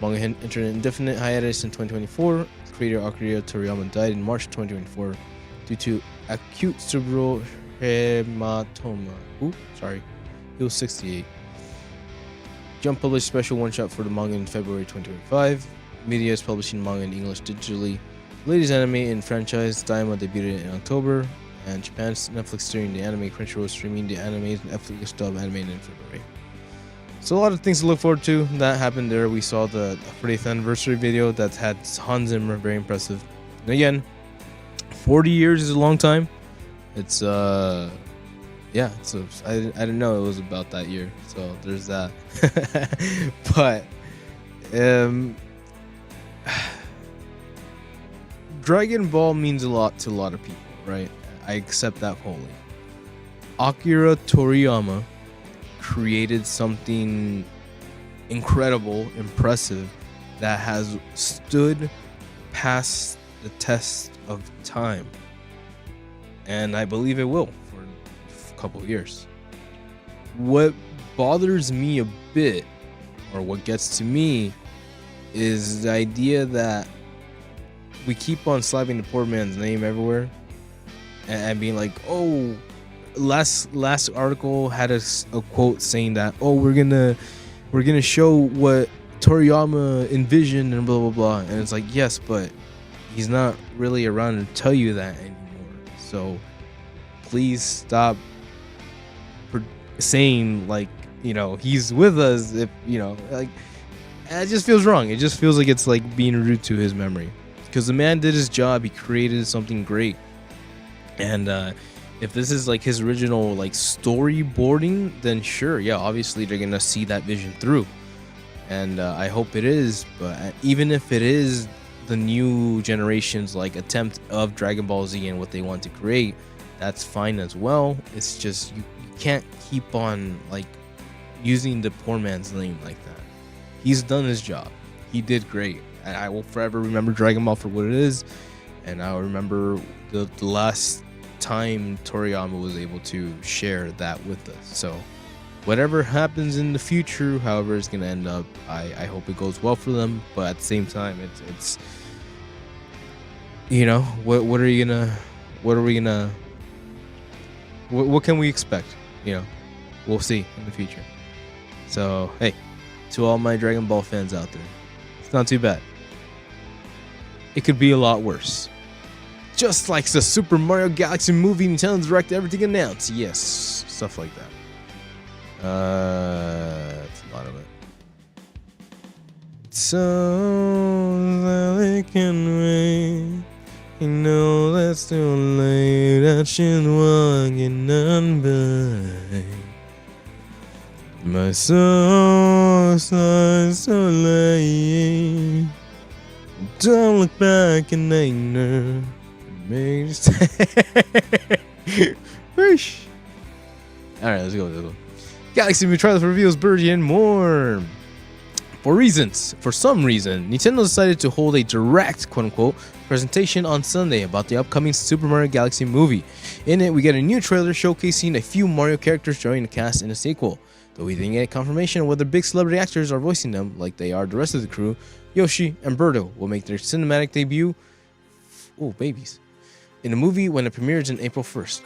Manga entered an indefinite hiatus in 2024. Creator Akira Toriyama died in March 2024 due to acute cerebral hematoma. He was 68. Jump published special one-shot for the manga in February 2025. Media is publishing manga in English digitally. The latest anime in franchise, Daima, debuted in October. And Japan's Netflix streaming the anime, Crunchyroll streaming the anime, Netflix dub anime in February. So a lot of things to look forward to. That happened there. We saw the 40th anniversary video that had Hans Zimmer, very impressive. And again, 40 years is a long time. It's yeah. So I didn't know it was about that year. So there's that. But Dragon Ball means a lot to a lot of people, right? I accept that wholly. Akira Toriyama created something incredible, impressive, that has stood past the test of time. And I believe it will for a couple of years. What bothers me a bit, or what gets to me, is the idea that we keep on slapping the poor man's name everywhere. And being like, oh, last article had a quote saying that, oh, we're gonna show what Toriyama envisioned and blah blah blah. And it's like, yes, but he's not really around to tell you that anymore. So please stop saying, like, you know, he's with us. If you know, like, it just feels wrong. It just feels like it's like being rude to his memory, because the man did his job. He created something great. And if this is like his original like storyboarding, then sure, yeah, obviously they're gonna see that vision through, and I hope it is. But even if it is the new generation's like attempt of Dragon Ball Z and what they want to create, that's fine as well. It's just you can't keep on like using the poor man's name like that. He's done his job. He did great. And I will forever remember Dragon Ball for what it is. And I'll remember the last time Toriyama was able to share that with us. So whatever happens in the future, however it's gonna end up, I hope it goes well for them. But at the same time, it's you know, what can we expect? You know, we'll see in the future. So hey, to all my Dragon Ball fans out there, it's not too bad. It could be a lot worse. Just like the Super Mario Galaxy movie, Nintendo Direct, everything announced. Yes, stuff like that. That's a lot of it. So that I can wait. You know that's too late. I should walking on by. My soul starts so late. Don't look back in anger. Alright, let's go. Galaxy movie trailer reveals Birdie and more. For some reason, Nintendo decided to hold a direct, quote-unquote, presentation on Sunday about the upcoming Super Mario Galaxy movie. In it, we get a new trailer showcasing a few Mario characters joining the cast in a sequel. Though we didn't get confirmation of whether big celebrity actors are voicing them like they are the rest of the crew, Yoshi and Birdo will make their cinematic debut, in the movie when it premieres on April 1st.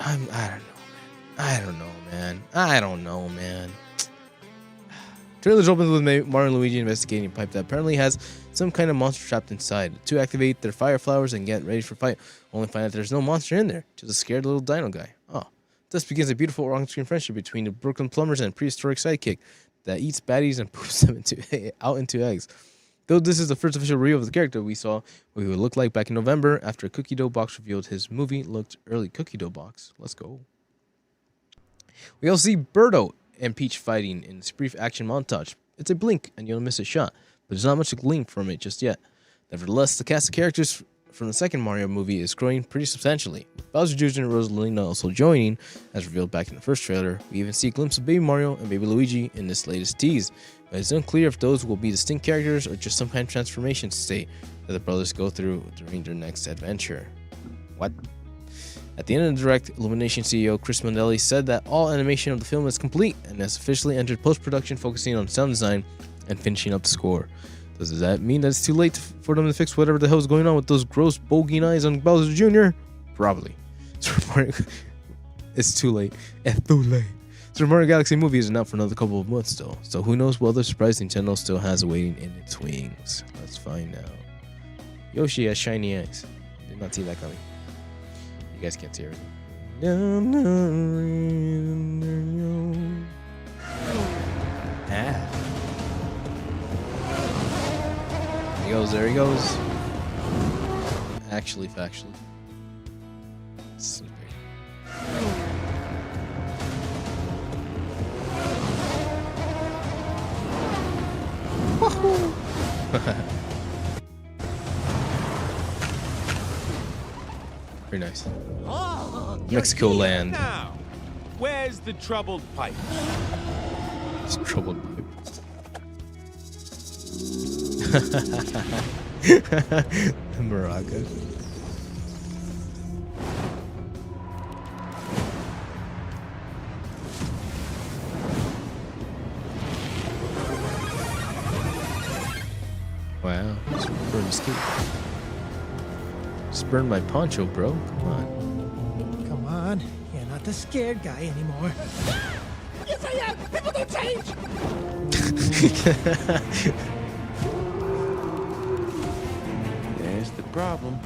I don't know, man. Trailers opens with Mario and Luigi investigating a pipe that apparently has some kind of monster trapped inside. To activate their fire flowers and get ready for fight, only find out there's no monster in there, just a scared little dino guy. Thus begins a beautiful on-screen friendship between the Brooklyn Plumbers and prehistoric sidekick that eats baddies and poops them out into eggs. Though this is the first official reveal of the character, we saw what he would look like back in November after Cookie Dough Box revealed his movie looked early. Cookie Dough Box, let's go. We also see Birdo and Peach fighting in this brief action montage. It's a blink and you'll miss a shot, but there's not much to glean from it just yet. Nevertheless, the cast of characters from the second Mario movie is growing pretty substantially, with Bowser Jr. and Rosalina also joining, as revealed back in the first trailer. We even see a glimpse of Baby Mario and Baby Luigi in this latest tease, but it's unclear if those will be distinct characters or just some kind of transformation state that the brothers go through during their next adventure. What? At the end of the Direct, Illumination CEO Chris Mondelli said that all animation of the film is complete and has officially entered post-production, focusing on sound design and finishing up the score. Does that mean that it's too late for them to fix whatever the hell is going on with those gross bulging eyes on Bowser Jr.? Probably. It's too late. It's too late. Super Mario Galaxy movie isn't out for another couple of months though, so who knows what other surprise Nintendo still has awaiting in its wings. Let's find out. Yoshi has shiny eyes. Did not see that coming. You guys can't see everything. There he goes. Actually, factually. This is very nice. Mexico land. Now, where's the troubled pipe? It's troubled pipe. The maracas. Wow, just burn the skin. Just burn my poncho, bro. Come on. Come on, you're not the scared guy anymore. Yes, I am. People don't change. There's the problem.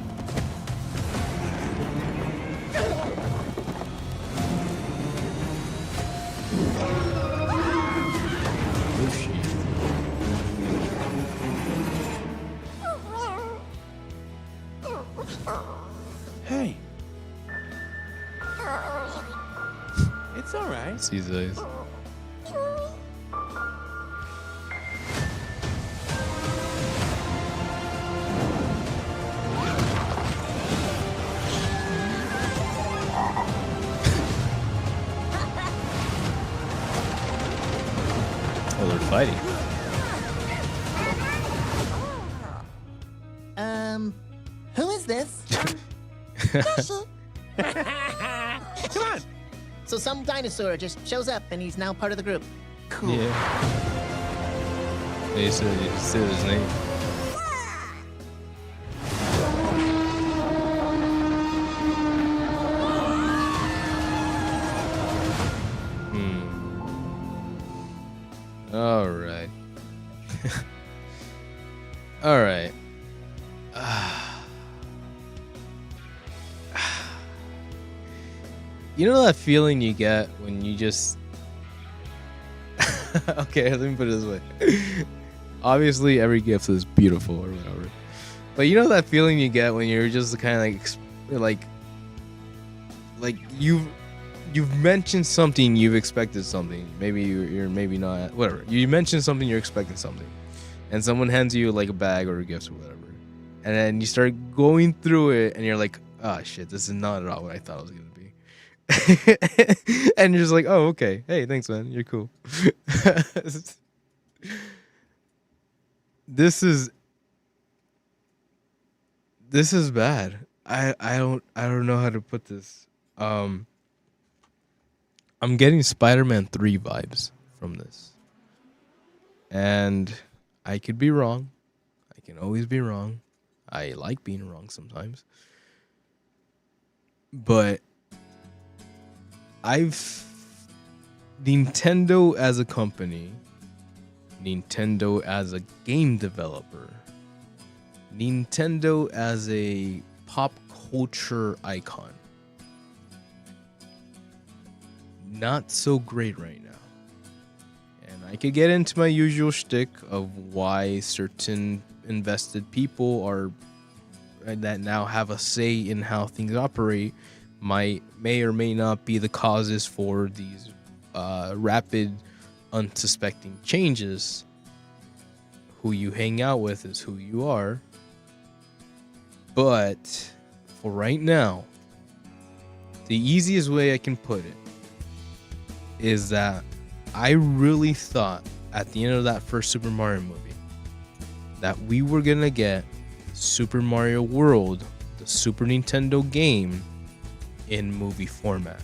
Hey. It's all right. See his eyes. fighting? Who is this? Come on. So some dinosaur just shows up and he's now part of the group. Cool. Yeah. They said his name. All right. All right. You know that feeling you get when you just... Okay, let me put it this way. Obviously, every gift is beautiful or whatever. But you know that feeling you get when you're just kind of like you've mentioned something, you've expected something. Maybe you're maybe not, whatever. You mentioned something, you're expecting something. And someone hands you like a bag or a gift or whatever. And then you start going through it and you're like, oh shit, this is not at all what I thought it was going to be. And you're just like, oh, okay. Hey, thanks, man. You're cool. This is bad. I don't know how to put this. I'm getting Spider-Man 3 vibes from this. And I could be wrong. I can always be wrong. I like being wrong sometimes. But Nintendo as a company, Nintendo as a game developer, Nintendo as a pop culture icon, not so great right now. And I could get into my usual shtick of why certain invested people that now have a say in how things operate may or may not be the causes for these rapid, unsuspecting changes. Who you hang out with is who you are. But for right now, the easiest way I can put it is that I really thought at the end of that first Super Mario movie that we were gonna get Super Mario World, the Super Nintendo game, in movie format.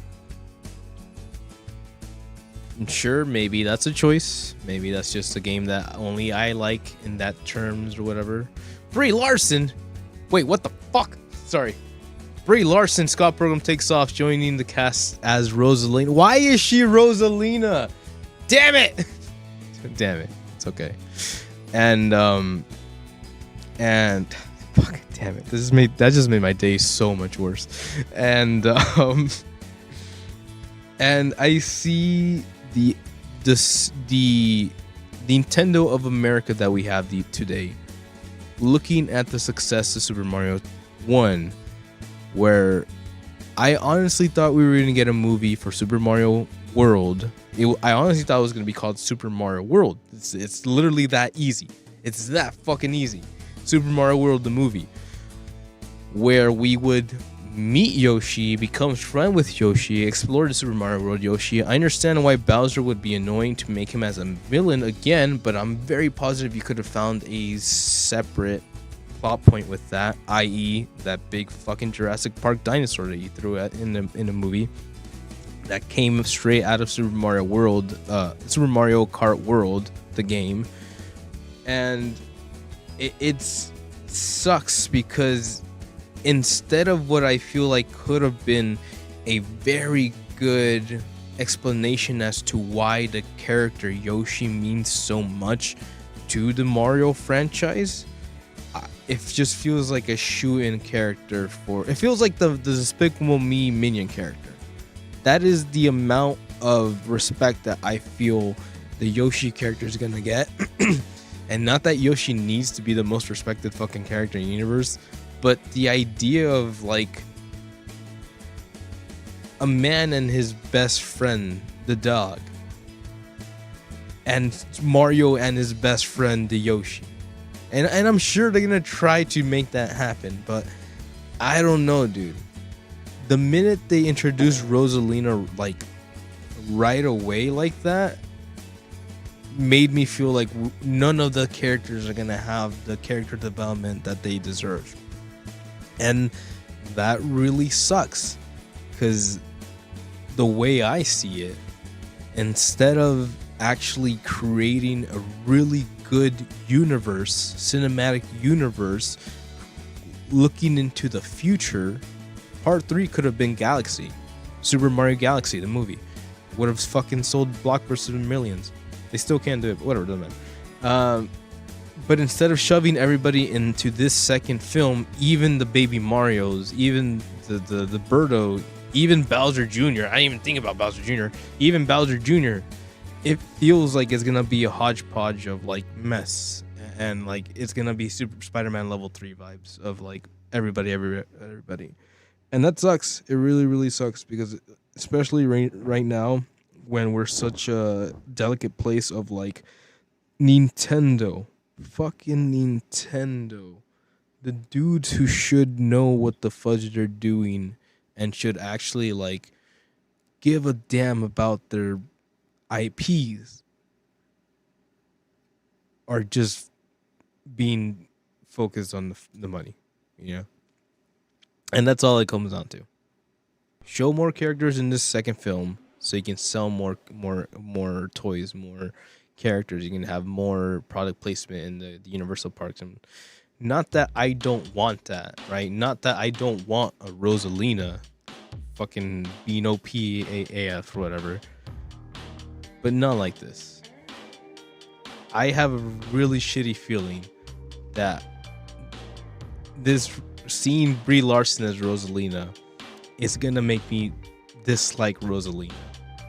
I'm sure maybe that's a choice. Maybe that's just a game that only I like in that terms or whatever. Brie Larson! Wait, what the fuck? Sorry. Brie Larson, Scott Pilgrim takes off, joining the cast as Rosalina. Why is she Rosalina? Damn it! Damn it. It's okay. And fuck, damn it. That just made my day so much worse. And I see the Nintendo of America that we have today, looking at the success of Super Mario 1, where I honestly thought we were going to get a movie for Super Mario World. I honestly thought it was going to be called Super Mario World. It's literally that easy. It's that fucking easy. Super Mario World, the movie, where we would meet Yoshi, become friends with Yoshi, explore the Super Mario World Yoshi. I understand why Bowser would be annoying to make him as a villain again, but I'm very positive you could have found a separate plot point with that, i.e. that big fucking Jurassic Park dinosaur that you threw at in the movie that came straight out of Super Mario World, Super Mario Kart World, the game. And it sucks because instead of what I feel like could have been a very good explanation as to why the character Yoshi means so much to the Mario franchise, it just feels like a shoe-in character for... It feels like the Despicable Me minion character. That is the amount of respect that I feel the Yoshi character is gonna get. And not that Yoshi needs to be the most respected fucking character in the universe, but the idea of like a man and his best friend, the dog, and Mario and his best friend, the Yoshi. And I'm sure they're gonna try to make that happen, but I don't know, dude. The minute they introduced Rosalina like right away like that, made me feel like none of the characters are gonna have the character development that they deserve, and that really sucks. Because the way I see it, instead of actually creating a really good universe, cinematic universe, looking into the future, part 3 could have been Galaxy. Super Mario Galaxy, the movie. Would have fucking sold blockbusters in millions. They still can't do it, but whatever, doesn't matter. But instead of shoving everybody into this second film, even the baby Marios, even the Birdo, even Bowser Jr., I didn't even think about Bowser Jr., even Bowser Jr., it feels like it's gonna be a hodgepodge of like mess, and like it's gonna be Super Spider-Man level 3 vibes of like everybody, and that sucks. It really, really sucks, because especially right now when we're such a delicate place of like Nintendo, fucking Nintendo, the dudes who should know what the fudge they're doing and should actually like give a damn about their IPs, are just being focused on the money, you know? And that's all it comes down to. Show more characters in this second film so you can sell more toys, more characters. You can have more product placement in the Universal Parks. And not that I don't want that, right? Not that I don't want a Rosalina fucking Beano PAF or whatever. But not like this. I have a really shitty feeling that this seeing Brie Larson as Rosalina is gonna make me dislike Rosalina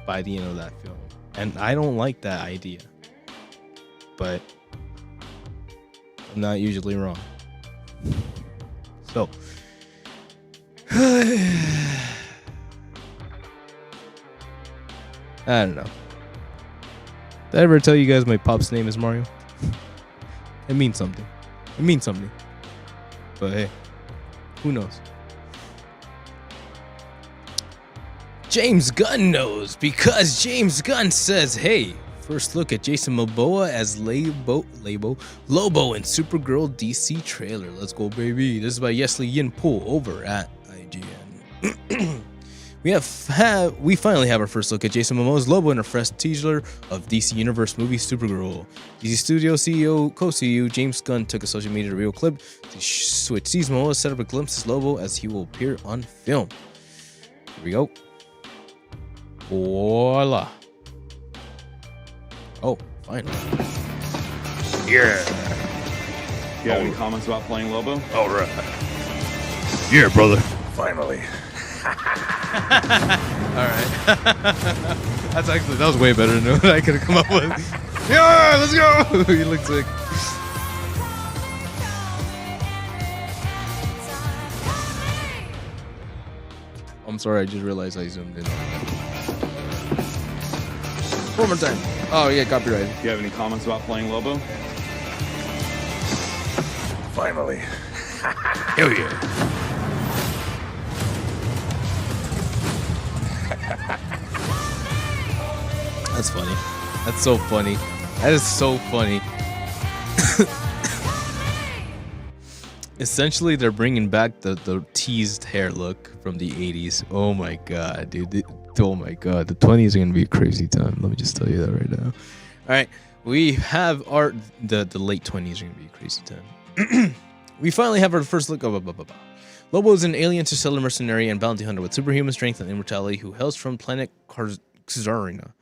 by the end of that film. And I don't like that idea. But I'm not usually wrong. So I don't know. Did I ever tell you guys my pop's name is Mario? It means something. It means something. But hey, who knows? James Gunn knows, because James Gunn says, hey, first look at Jason Momoa as Lobo in Supergirl DC trailer. Let's go, baby. This is by Yesley Yin Pool over at IGN. We finally have our first look at Jason Momoa's Lobo in a fresh teaser of DC Universe movie Supergirl. DC Studio co-CEO James Gunn took a social media to reveal a clip which sees Momoa set up a glimpse of Lobo as he will appear on film. Here we go. Voila. Oh, finally. Yeah. You have any comments about playing Lobo? All right. Yeah, brother. Finally. Alright. That was way better than what I could have come up with. Yeah, let's go! He looks sick. I'm sorry, I just realized I zoomed in. One more time. Oh yeah, copyright. Do you have any comments about playing Lobo? Finally. Hell yeah. That's funny. That's so funny. That is so funny. Essentially, they're bringing back the teased hair look from the 80s. Oh my god, dude. Oh my god. The 20s are going to be a crazy time. Let me just tell you that right now. All right. We have the late 20s are going to be a crazy time. We finally have our first look. Lobo is an alien interstellar mercenary and bounty hunter with superhuman strength and immortality who hails from planet Xarina.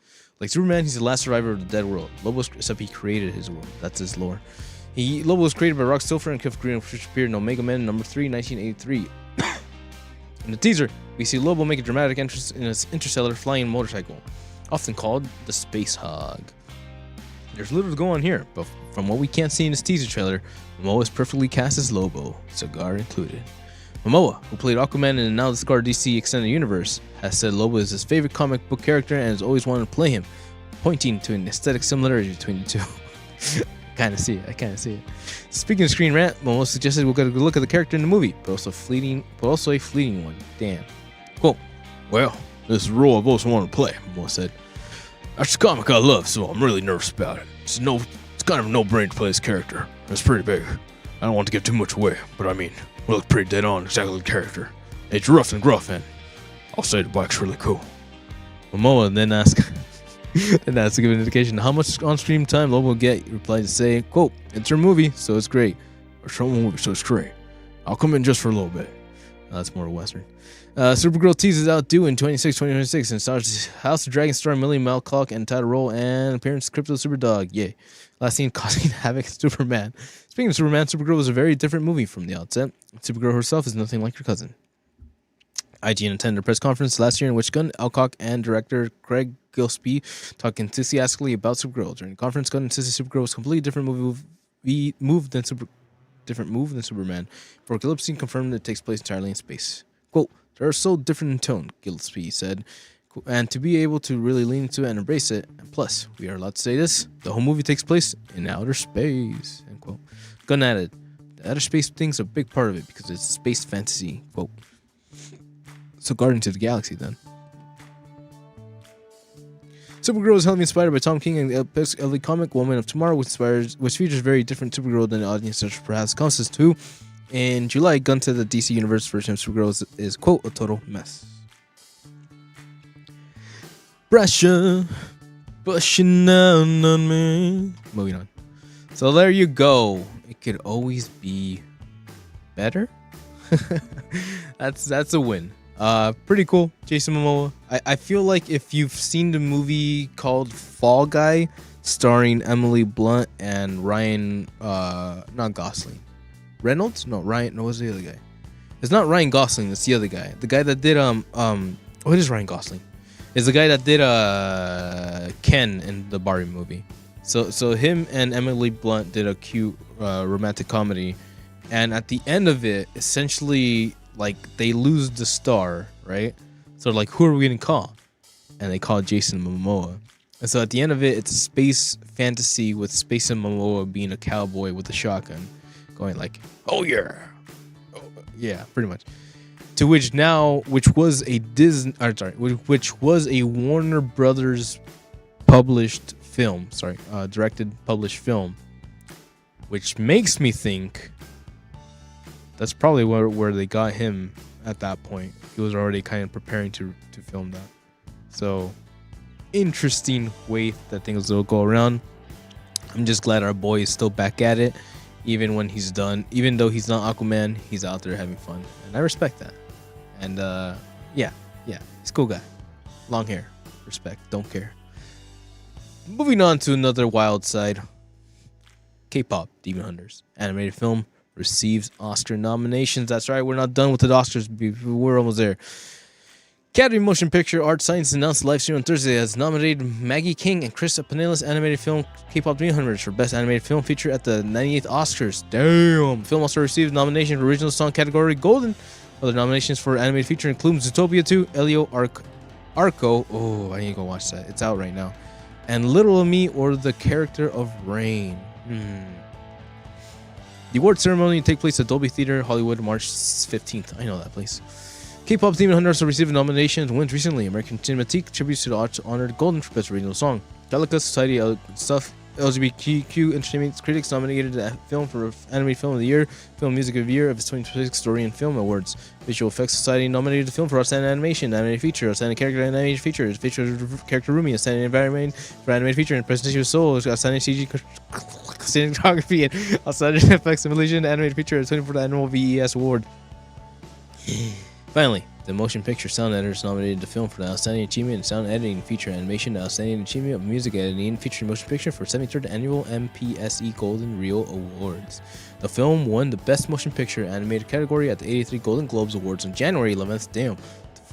Like Superman, he's the last survivor of the dead world. Except he created his world. That's his lore. Lobo was created by Rock Silver and Cliff Green, which appeared in Omega Man number 3, 1983. In the teaser, we see Lobo make a dramatic entrance in his interstellar flying motorcycle, often called the Space Hog. There's little to go on here, but from what we can't see in this teaser trailer, Momoa is perfectly cast as Lobo, cigar included. Momoa, who played Aquaman in the now discarded DC Extended Universe, has said Lobo is his favorite comic book character and has always wanted to play him, pointing to an aesthetic similarity between the two. I kind of see it. Speaking of Screen Rant, Momoa suggested we'll get a good look at the character in the movie, but also a fleeting one. Damn. Quote, well, this is the role I've always wanted to play, Momoa said. That's the comic I love, so I'm really nervous about it. It's kind of a no-brainer to play this character. It's pretty big. I don't want to give too much away, but I mean, we look pretty dead on exactly the character. It's rough and gruff, and I'll say the black's really cool. Momoa then asked to give an indication how much on-screen time Lobo will get. He replied to say, quote, "It's her movie, so it's great. Or her movie, so it's great. I'll come in just for a little bit." That's more Western. Supergirl teases out due in 2026 and stars House of Dragon star Millie Malcock and title role and appearance Crypto Superdog. Yay. Last seen causing havoc Superman. Speaking of Superman, Supergirl was a very different movie from the outset. Supergirl herself is nothing like her cousin. IGN attended a press conference last year in which Gunn, Alcock, and director Craig Gillespie talked enthusiastically about Supergirl. During the conference, Gunn insisted Supergirl was a completely different move than Superman. For Gillespie confirmed that it takes place entirely in space. Quote, "They are so different in tone," Gillespie said, "and to be able to really lean into it and embrace it. And plus, we are allowed to say this, the whole movie takes place in outer space." End quote. Gunn added, "The outer space thing's a big part of it because it's space fantasy." Quote. So Guardians of the Galaxy then. Supergirl is heavily inspired by Tom King and the comic Woman of Tomorrow, which features a very different Supergirl than the audience perhaps comes to. In July, Gunn said the DC Universe version of Supergirl is quote, "a total mess." Pressure pushing down on me. Moving on. So there you go. It could always be better. That's a win. Pretty cool. Jason Momoa. I feel like if you've seen the movie called Fall Guy, starring Emily Blunt and Ryan, not Gosling, Reynolds? No, Ryan. No, what's the other guy? It's not Ryan Gosling. It's the other guy. The guy that did what is Ryan Gosling? It's the guy that did Ken in the Barbie movie. So him and Emily Blunt did a cute romantic comedy, and at the end of it, essentially, like, they lose the star, right? So like, who are we gonna call? And they call Jason Momoa. And so at the end of it, it's a space fantasy with Space and Momoa being a cowboy with a shotgun, going like, "Oh yeah, oh, yeah," pretty much. To which was a Warner Brothers published film, directed published film, which makes me think that's probably where they got him at that point. He was already kind of preparing to film that. So, interesting way that things will go around. I'm just glad our boy is still back at it, even when he's done. Even though he's not Aquaman, he's out there having fun, and I respect that. And yeah, he's a cool guy. Long hair, respect, don't care. Moving on to another wild side. K-pop Demon Hunters animated film receives Oscar nominations. That's right, we're not done with the Oscars. We're almost there. Academy Motion Picture Art Science announced live stream on Thursday has nominated Maggie King and Chris Pinellas animated film K-pop Demon Hunters for Best Animated Film feature at the 98th Oscars. Damn! Film also received nomination for Original Song category Golden. Other nominations for animated feature include Zootopia 2, Elio Arco. Oh, I need to go watch that. It's out right now. And Little Me or the Character of Rain. The award ceremony will take place at Dolby Theater, Hollywood, March 15th. I know that place. K-pop Demon Hunters also received nominations and wins recently. American Cinematique tributes to the arts honored Golden for Best Original Song. Delica Society Stuff LGBTQ Entertainment Critics nominated the film for Animated Film of the Year, Film Music of the Year of its 2026 Story and Film Awards. Visual Effects Society nominated the film for Outstanding Animation, Animated Feature, Outstanding Character Animated Feature, Feature Character Rumi, Outstanding Environment for Animated Feature, and Presentation of Soul, Outstanding CG Cinematography, and Outstanding Effects Simulation, Animated Feature, 24th Annual VES Award. Finally, the Motion Picture Sound Editors nominated the film for the Outstanding Achievement in Sound Editing, Feature Animation, the Outstanding Achievement of Music Editing, Feature Motion Picture for 73rd Annual MPSE Golden Reel Awards. The film won the Best Motion Picture Animated category at the 83 Golden Globes Awards on January 11th. Damn.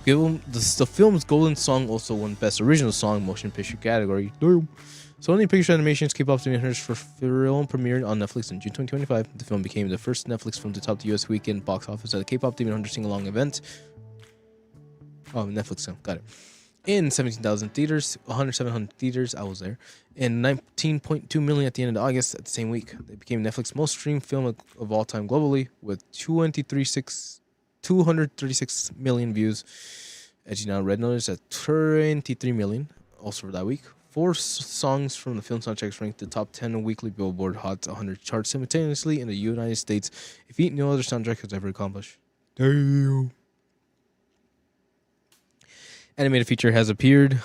The film's Golden Song also won Best Original Song Motion Picture category. Damn. Sony Pictures Animation's K-pop Demon Hunters for film premiered on Netflix in June 2025. The film became the first Netflix film to top the US weekend box office at the K-pop Demon Hunters sing-along event. Oh, Netflix film. Got it. In 17,000 theaters, 700 theaters. I was there. And 19.2 million at the end of August at the same week. It became Netflix's most streamed film of all time globally with 236 million views. Edging out Red Notice at 23 million also for that week. Four songs from the film soundtracks ranked the top 10 weekly Billboard Hot 100 charts simultaneously in the United States, a feat no other soundtrack has ever accomplished. Damn. Animated feature has appeared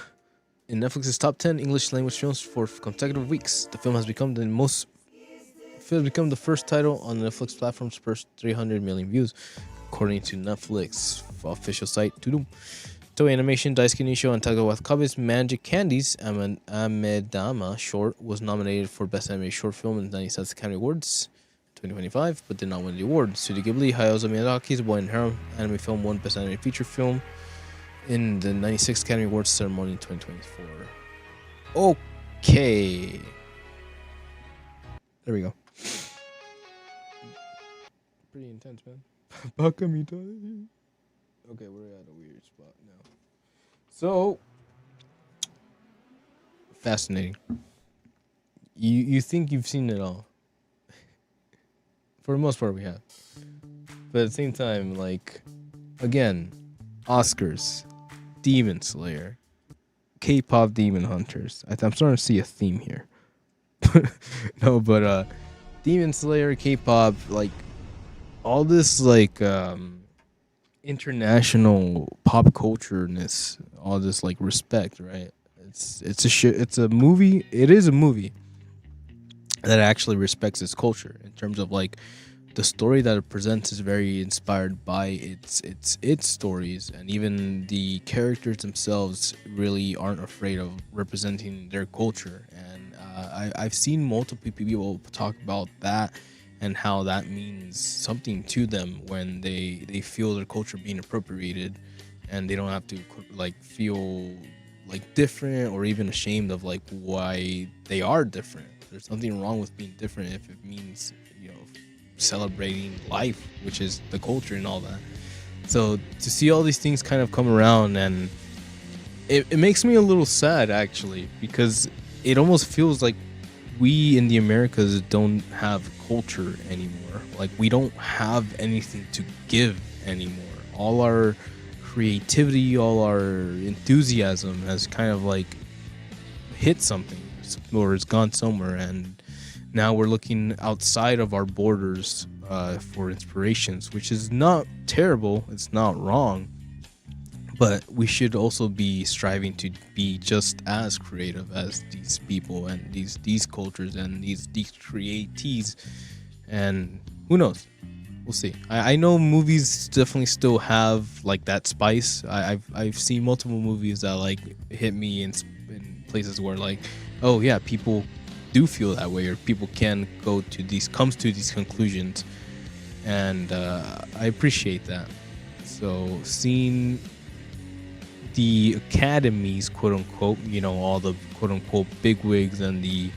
in Netflix's top 10 English language films for consecutive weeks. The film has become the first title on the Netflix platform's first 300 million views, according to Netflix official site. Toei Animation Daisuke Nisho and Taika Waititi's Magic Candies Amedama short was nominated for Best Animated Short Film in the 97th Academy Awards 2025, but did not win the award. Studio Ghibli Hayao Miyazaki's Boy and Harem anime film won Best Animated Feature Film in the 96th Academy Awards ceremony in 2024. Okay. There we go. Pretty intense, man. Okay, we're at a weird spot now. So, fascinating. You think you've seen it all. For the most part, we have. But at the same time, like, again, Oscars, Demon Slayer, K-pop Demon Hunters. I'm starting to see a theme here. No, but Demon Slayer, K-pop, like, all this, like, international pop culture-ness, all this, like, respect, right? It's a movie. It is a movie that actually respects its culture in terms of, like, the story that it presents is very inspired by its stories, and even the characters themselves really aren't afraid of representing their culture. And I've seen multiple people talk about that and how that means something to them when they feel their culture being appropriated, and they don't have to, like, feel like different or even ashamed of, like, why they are different. There's nothing wrong with being different if it means, you know, celebrating life, which is the culture and all that. So to see all these things kind of come around, and it makes me a little sad, actually, because it almost feels like we in the Americas don't have culture anymore. Like, we don't have anything to give anymore. All our creativity, all our enthusiasm has kind of, like, hit something, or it's gone somewhere, and now we're looking outside of our borders for inspirations, which is not terrible. It's not wrong. But we should also be striving to be just as creative as these people and these cultures and these createes. And who knows? We'll see. I know movies definitely still have, like, that spice. I've seen multiple movies that, like, hit me in places where, like, oh yeah, people do feel that way, or people can come to these conclusions, and I appreciate that. So seeing the academies, quote unquote, you know, all the quote unquote bigwigs and the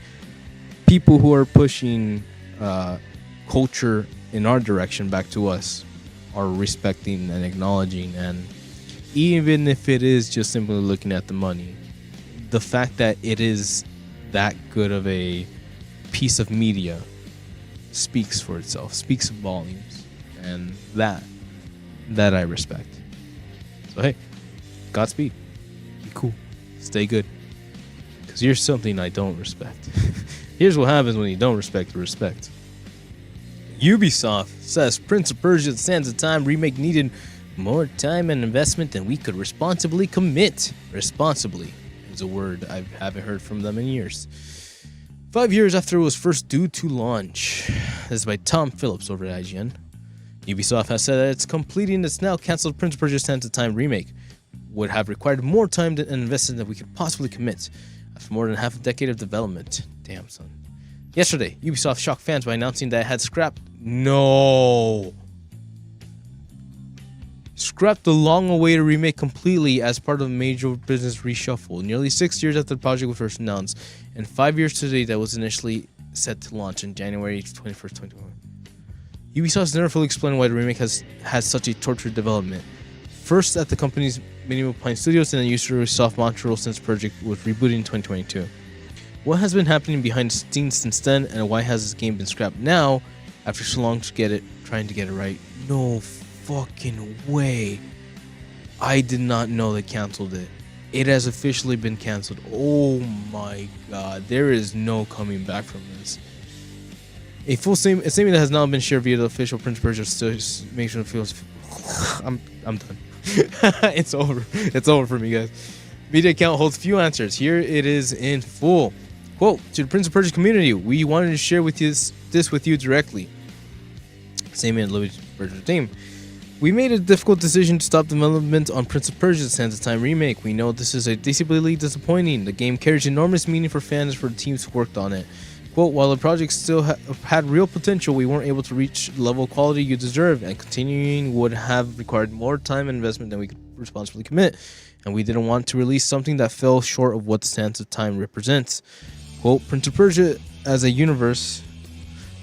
people who are pushing culture in our direction back to us are respecting and acknowledging, and even if it is just simply looking at the money, the fact that it is that good of a piece of media speaks for itself, speaks volumes, and that I respect. So hey, Godspeed. Be cool. Stay good. Because here's something I don't respect. Here's what happens when you don't respect the respect. Ubisoft says Prince of Persia: The Sands of Time remake needed more time and investment than we could responsibly commit. Responsibly is a word I haven't heard from them in years. 5 years after it was first due to launch. This is by Tom Phillips over at IGN. Ubisoft has said that it's completing its now cancelled Prince of Persia: Sands of Time remake would have required more time and investment than we could possibly commit after more than half a decade of development. Damn, son. Yesterday, Ubisoft shocked fans by announcing that it had scrapped the long-awaited remake completely as part of a major business reshuffle. Nearly 6 years after the project was first announced, and 5 years today that was initially set to launch on January 21st, 2021. Ubisoft has never fully explained why the remake has had such a tortured development. First at the company's Minimal Pine Studios, and then Ubisoft Montreal since the project was rebooted in 2022. What has been happening behind the scenes since then, and why has this game been scrapped now after so long trying to get it right? No fucking way. I did not know they canceled it. It has officially been canceled. Oh my god, there is no coming back from this. A statement that has now been shared via the official Prince of Persia still makes me feel. I'm done. It's over. It's over for me, guys. Media account holds few answers. Here it is in full. Quote, to the Prince of Persia community, we wanted to share with you this with you directly. Same in Louis Persia's team. We made a difficult decision to stop development on Prince of Persia: Sands of Time remake. We know this is deeply disappointing. The game carries enormous meaning for fans and for the teams who worked on it. Quote, while the project still had real potential, we weren't able to reach the level of quality you deserve, and continuing would have required more time and investment than we could responsibly commit, and we didn't want to release something that fell short of what Sands of Time represents. Quote, Prince of Persia as a universe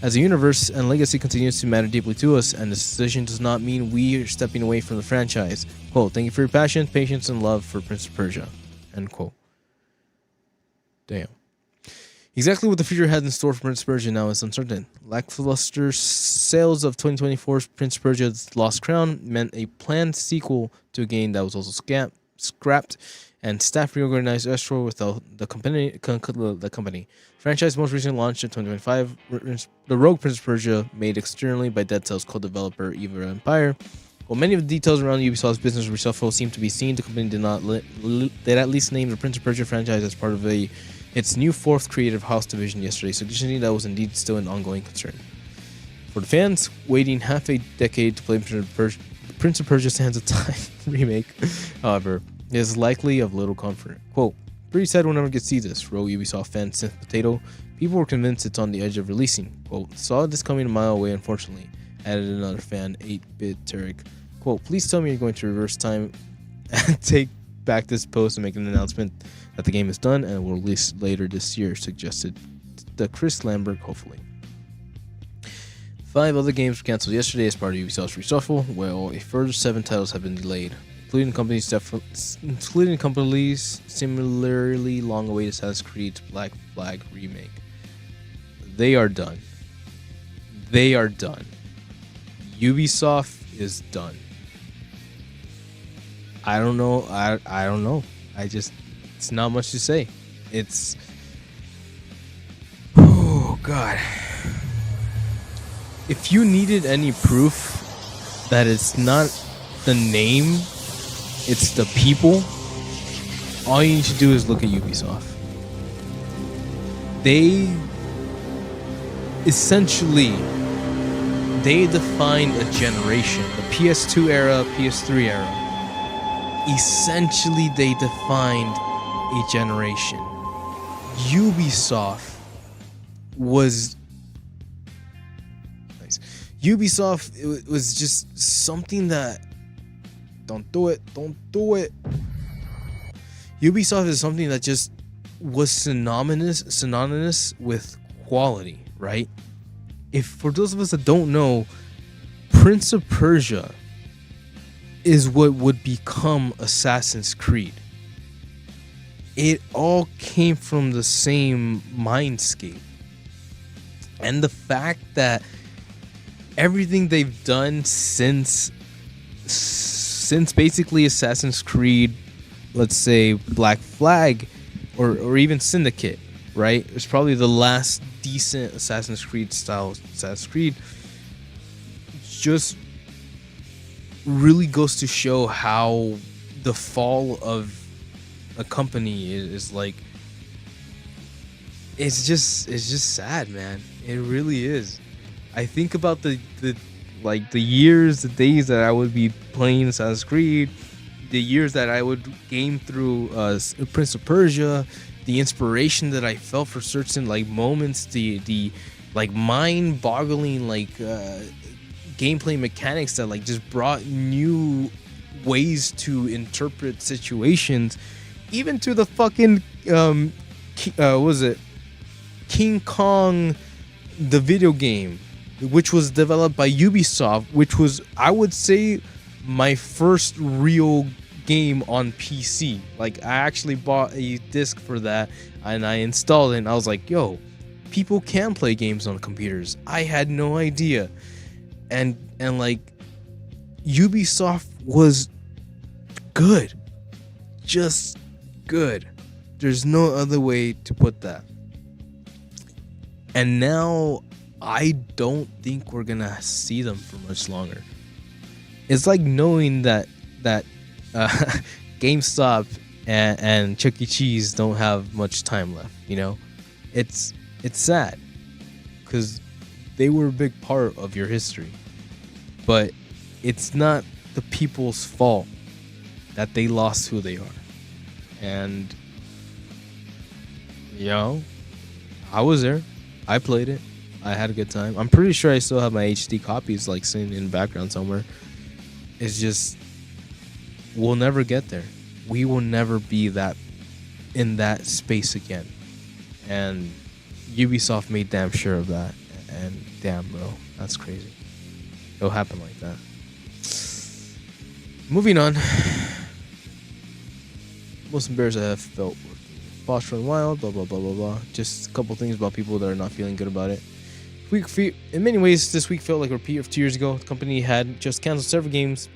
and legacy continues to matter deeply to us, and this decision does not mean we are stepping away from the franchise. Quote, thank you for your passion, patience, and love for Prince of Persia. End quote. Damn. Exactly what the future has in store for Prince of Persia now is uncertain. Lackluster sales of 2024's Prince of Persia's Lost Crown meant a planned sequel to a game that was also scrapped, and staff reorganized elsewhere without the company. Franchise most recently launched in 2025. The Rogue Prince of Persia, made externally by Dead Cells co-developer Eva Empire. While many of the details around Ubisoft's business reshuffle seem to be seen, the company did at least name the Prince of Persia franchise as part of its new fourth creative house division yesterday, suggesting that was indeed still an ongoing concern. For the fans, waiting half a decade to play Prince of Persia Sands of Time remake, however, is likely of little comfort. Quote, pretty sad we'll never get to see this, wrote Ubisoft fan Synth Potato. People were convinced it's on the edge of releasing. Quote, saw this coming a mile away, unfortunately, added another fan, 8-Bit Tarek. Quote, please tell me you're going to reverse time and take back this post and make an announcement that the game is done and will release later this year, suggested the Chris Lambert, hopefully. 5 other games were cancelled yesterday as part of Ubisoft's reshuffle, while a further 7 titles have been delayed, including companies similarly long-awaited Assassin's Creed Black Flag remake. They are done. They are done. Ubisoft is done. I don't know. I don't know. It's not much to say. It's, oh God. If you needed any proof that it's not the name, it's the people, all you need to do is look at Ubisoft. They defined a generation. The PS2 era, PS3 era. Essentially, they defined a generation. Ubisoft was nice. Ubisoft, it was just something that don't do it. Ubisoft is something that just was synonymous with quality, right? If for those of us that don't know, Prince of Persia is what would become Assassin's Creed. It all came from the same mindscape. And the fact that everything they've done since basically Assassin's Creed, let's say Black Flag, or even Syndicate, right? It's probably the last decent Assassin's Creed style Assassin's Creed. Just really goes to show how the fall of a company is like, it's just sad, man. It really is. I think about the years, the days that I would be playing Assassin's Creed, the years that I would game through Prince of Persia, the inspiration that I felt for certain like moments, the like mind-boggling like gameplay mechanics that like just brought new ways to interpret situations, even to the fucking what was it, King Kong, the video game, which was developed by Ubisoft, which was, I would say, my first real game on PC. Like, I actually bought a disc for that and I installed it and I was like, yo, people can play games on computers. I had no idea. And like, Ubisoft was good. Just good. There's no other way to put that. And now I don't think we're gonna see them for much longer. It's like knowing that GameStop and Chuck E. Cheese don't have much time left. You know, it's sad because they were a big part of your history, but it's not the people's fault that they lost who they are. And you know, I was there. I played it. I had a good time. I'm pretty sure I still have my HD copies like sitting in the background somewhere. It's just we'll never get there. We will never be that in that space again. And Ubisoft made damn sure of that. And damn, bro, that's crazy. It'll happen like that. Moving on. Most embarrassed I have felt working. Boss Run Wild, blah blah blah blah blah. Just a couple things about people that are not feeling good about it. In many ways, this week felt like a repeat of 2 years ago. The company had just canceled several games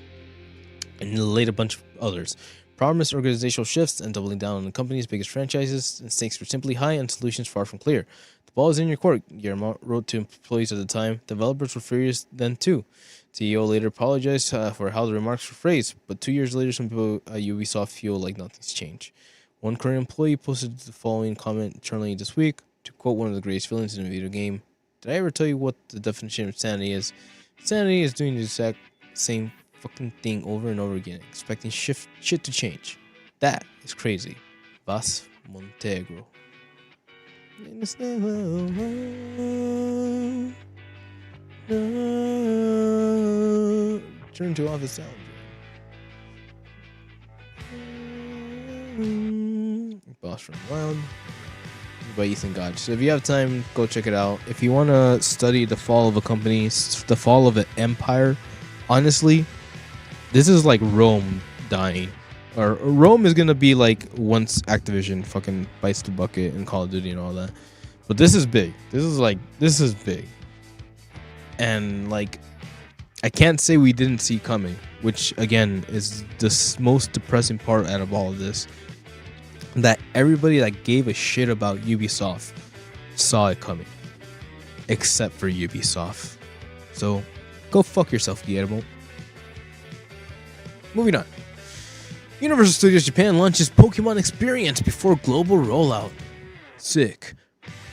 and delayed a bunch of others. Promised organizational shifts and doubling down on the company's biggest franchises, and stakes were simply high and solutions far from clear. The ball is in your court, Guillermo wrote to employees at the time. Developers were furious then too. CEO later apologized for how the remarks were phrased, but 2 years later, some people at Ubisoft feel like nothing's changed. One current employee posted the following comment internally this week, to quote one of the greatest villains in a video game. Did I ever tell you what the definition of insanity is? Insanity is doing the exact same fucking thing over and over again, expecting shit to change. That is crazy. Vas Montegro. Turn to office sound. Boss Run Wild by Ethan Gotch. So if you have time, go check it out. If you want to study the fall of a company, the fall of an empire, honestly, this is like Rome dying. Or Rome is going to be like once Activision fucking bites the bucket and Call of Duty and all that. But this is big. This is big. And like, I can't say we didn't see coming, which again is the most depressing part out of all of this. That everybody that gave a shit about Ubisoft saw it coming, except for Ubisoft. So, go fuck yourself, Guillermo. Moving on. Universal Studios Japan launches Pokemon Experience before global rollout. Sick.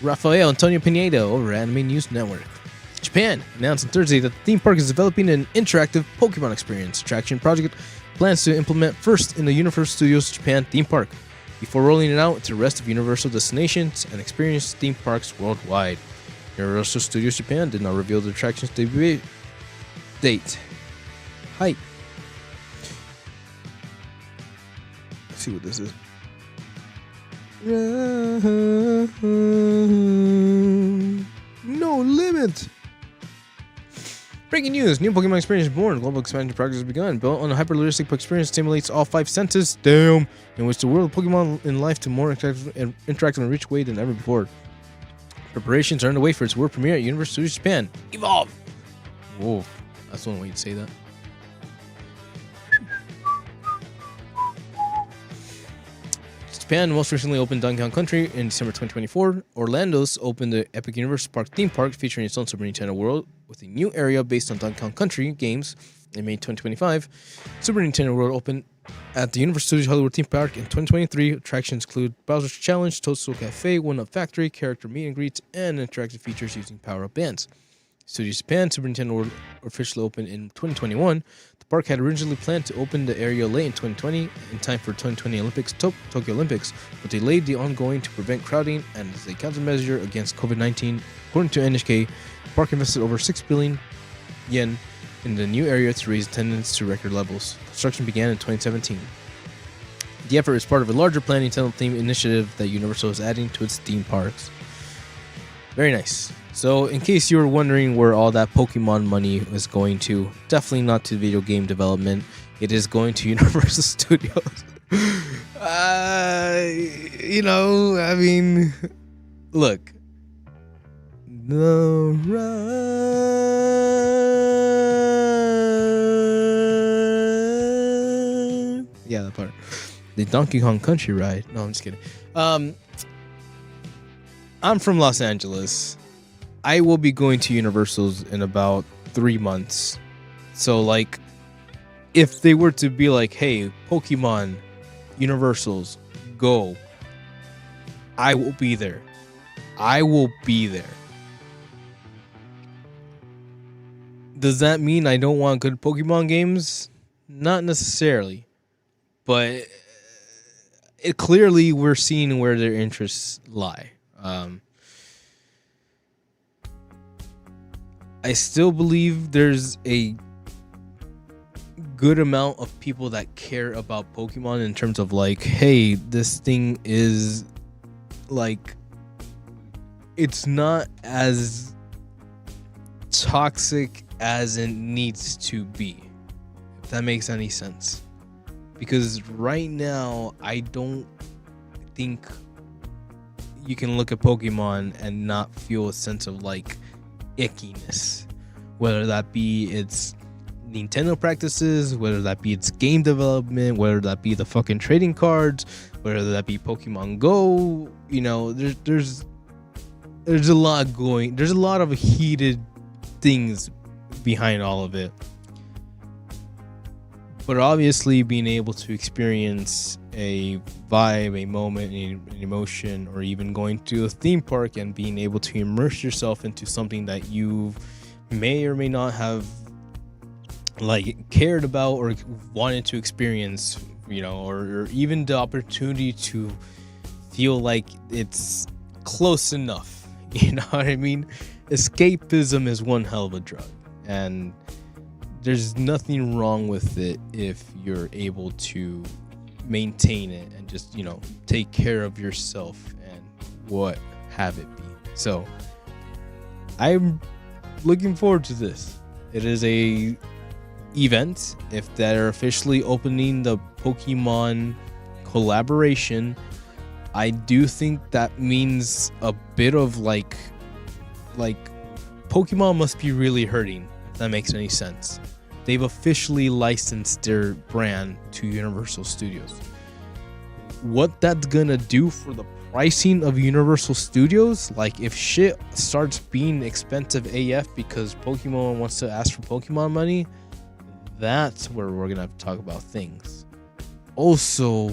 Rafael Antonio Pineda over Anime News Network. Japan announced on Thursday that the theme park is developing an interactive Pokemon Experience attraction project plans to implement first in the Universal Studios Japan theme park, before rolling it out to the rest of Universal destinations and experience theme parks worldwide. Universal Studios Japan did not reveal the attraction's debut date. Hype. Let's see what this is. No limit. Breaking news, new Pokemon Experience is born. Global expansion project has begun. Built on a hyper-realistic experience, stimulates all 5 senses, damn, in which the world of Pokemon in life to more interactive and rich way than ever before. Preparations are underway for its world premiere at Universal Studios Japan. Evolve! Whoa, that's one way to say that. Japan most recently opened Donkey Kong Country in December 2024. Orlando's opened the Epic Universe Park theme park featuring its own Super Nintendo World with a new area based on Donkey Kong Country games in May 2025. Super Nintendo World opened at the Universal Studios Hollywood theme park in 2023. Attractions include Bowser's Challenge, Toadstool Cafe, One-Up Factory, character meet and greets, and interactive features using power-up bands. Studios Japan Super Nintendo World officially opened in 2021. The park had originally planned to open the area late in 2020 in time for 2020 Olympics, Tokyo Olympics, but delayed the ongoing to prevent crowding and as a countermeasure against COVID-19. According to NHK, the park invested over 6 billion yen in the new area to raise attendance to record levels. Construction began in 2017. The effort is part of a larger Plan Nintendo theme initiative that Universal is adding to its theme parks. Very nice. So, in case you were wondering where all that Pokemon money was going to, definitely not to video game development. It is going to Universal Studios. You know, I mean, look. The run. Yeah, that part. The Donkey Kong Country ride. No, I'm just kidding. I'm from Los Angeles. I will be going to Universal's in about 3 months. So, like, if they were to be like, hey, Pokemon, Universal's, go, I will be there. I will be there. Does that mean I don't want good Pokemon games? Not necessarily. But it clearly we're seeing where their interests lie. I still believe there's a good amount of people that care about Pokemon in terms of like, hey, this thing is like, it's not as toxic as it needs to be, if that makes any sense. Because right now, I don't think you can look at Pokemon and not feel a sense of like ickiness, whether that be its Nintendo practices, whether that be its game development, whether that be the fucking trading cards, whether that be Pokemon Go. You know, there's a lot going. There's a lot of heated things behind all of it. But obviously, being able to experience a vibe, a moment, an emotion, or even going to a theme park and being able to immerse yourself into something that you may or may not have like cared about or wanted to experience, you know, or even the opportunity to feel like it's close enough. You know what I mean? Escapism is one hell of a drug, and there's nothing wrong with it if you're able to maintain it and just, you know, take care of yourself and what have it be. So I'm looking forward to this. It is a event. If they're officially opening the Pokemon collaboration, I do think that means a bit of like Pokemon must be really hurting, if that makes any sense. They've officially licensed their brand to Universal Studios. What that's gonna do for the pricing of Universal Studios, like if shit starts being expensive AF because Pokemon wants to ask for Pokemon money, that's where we're gonna have to talk about things. Also,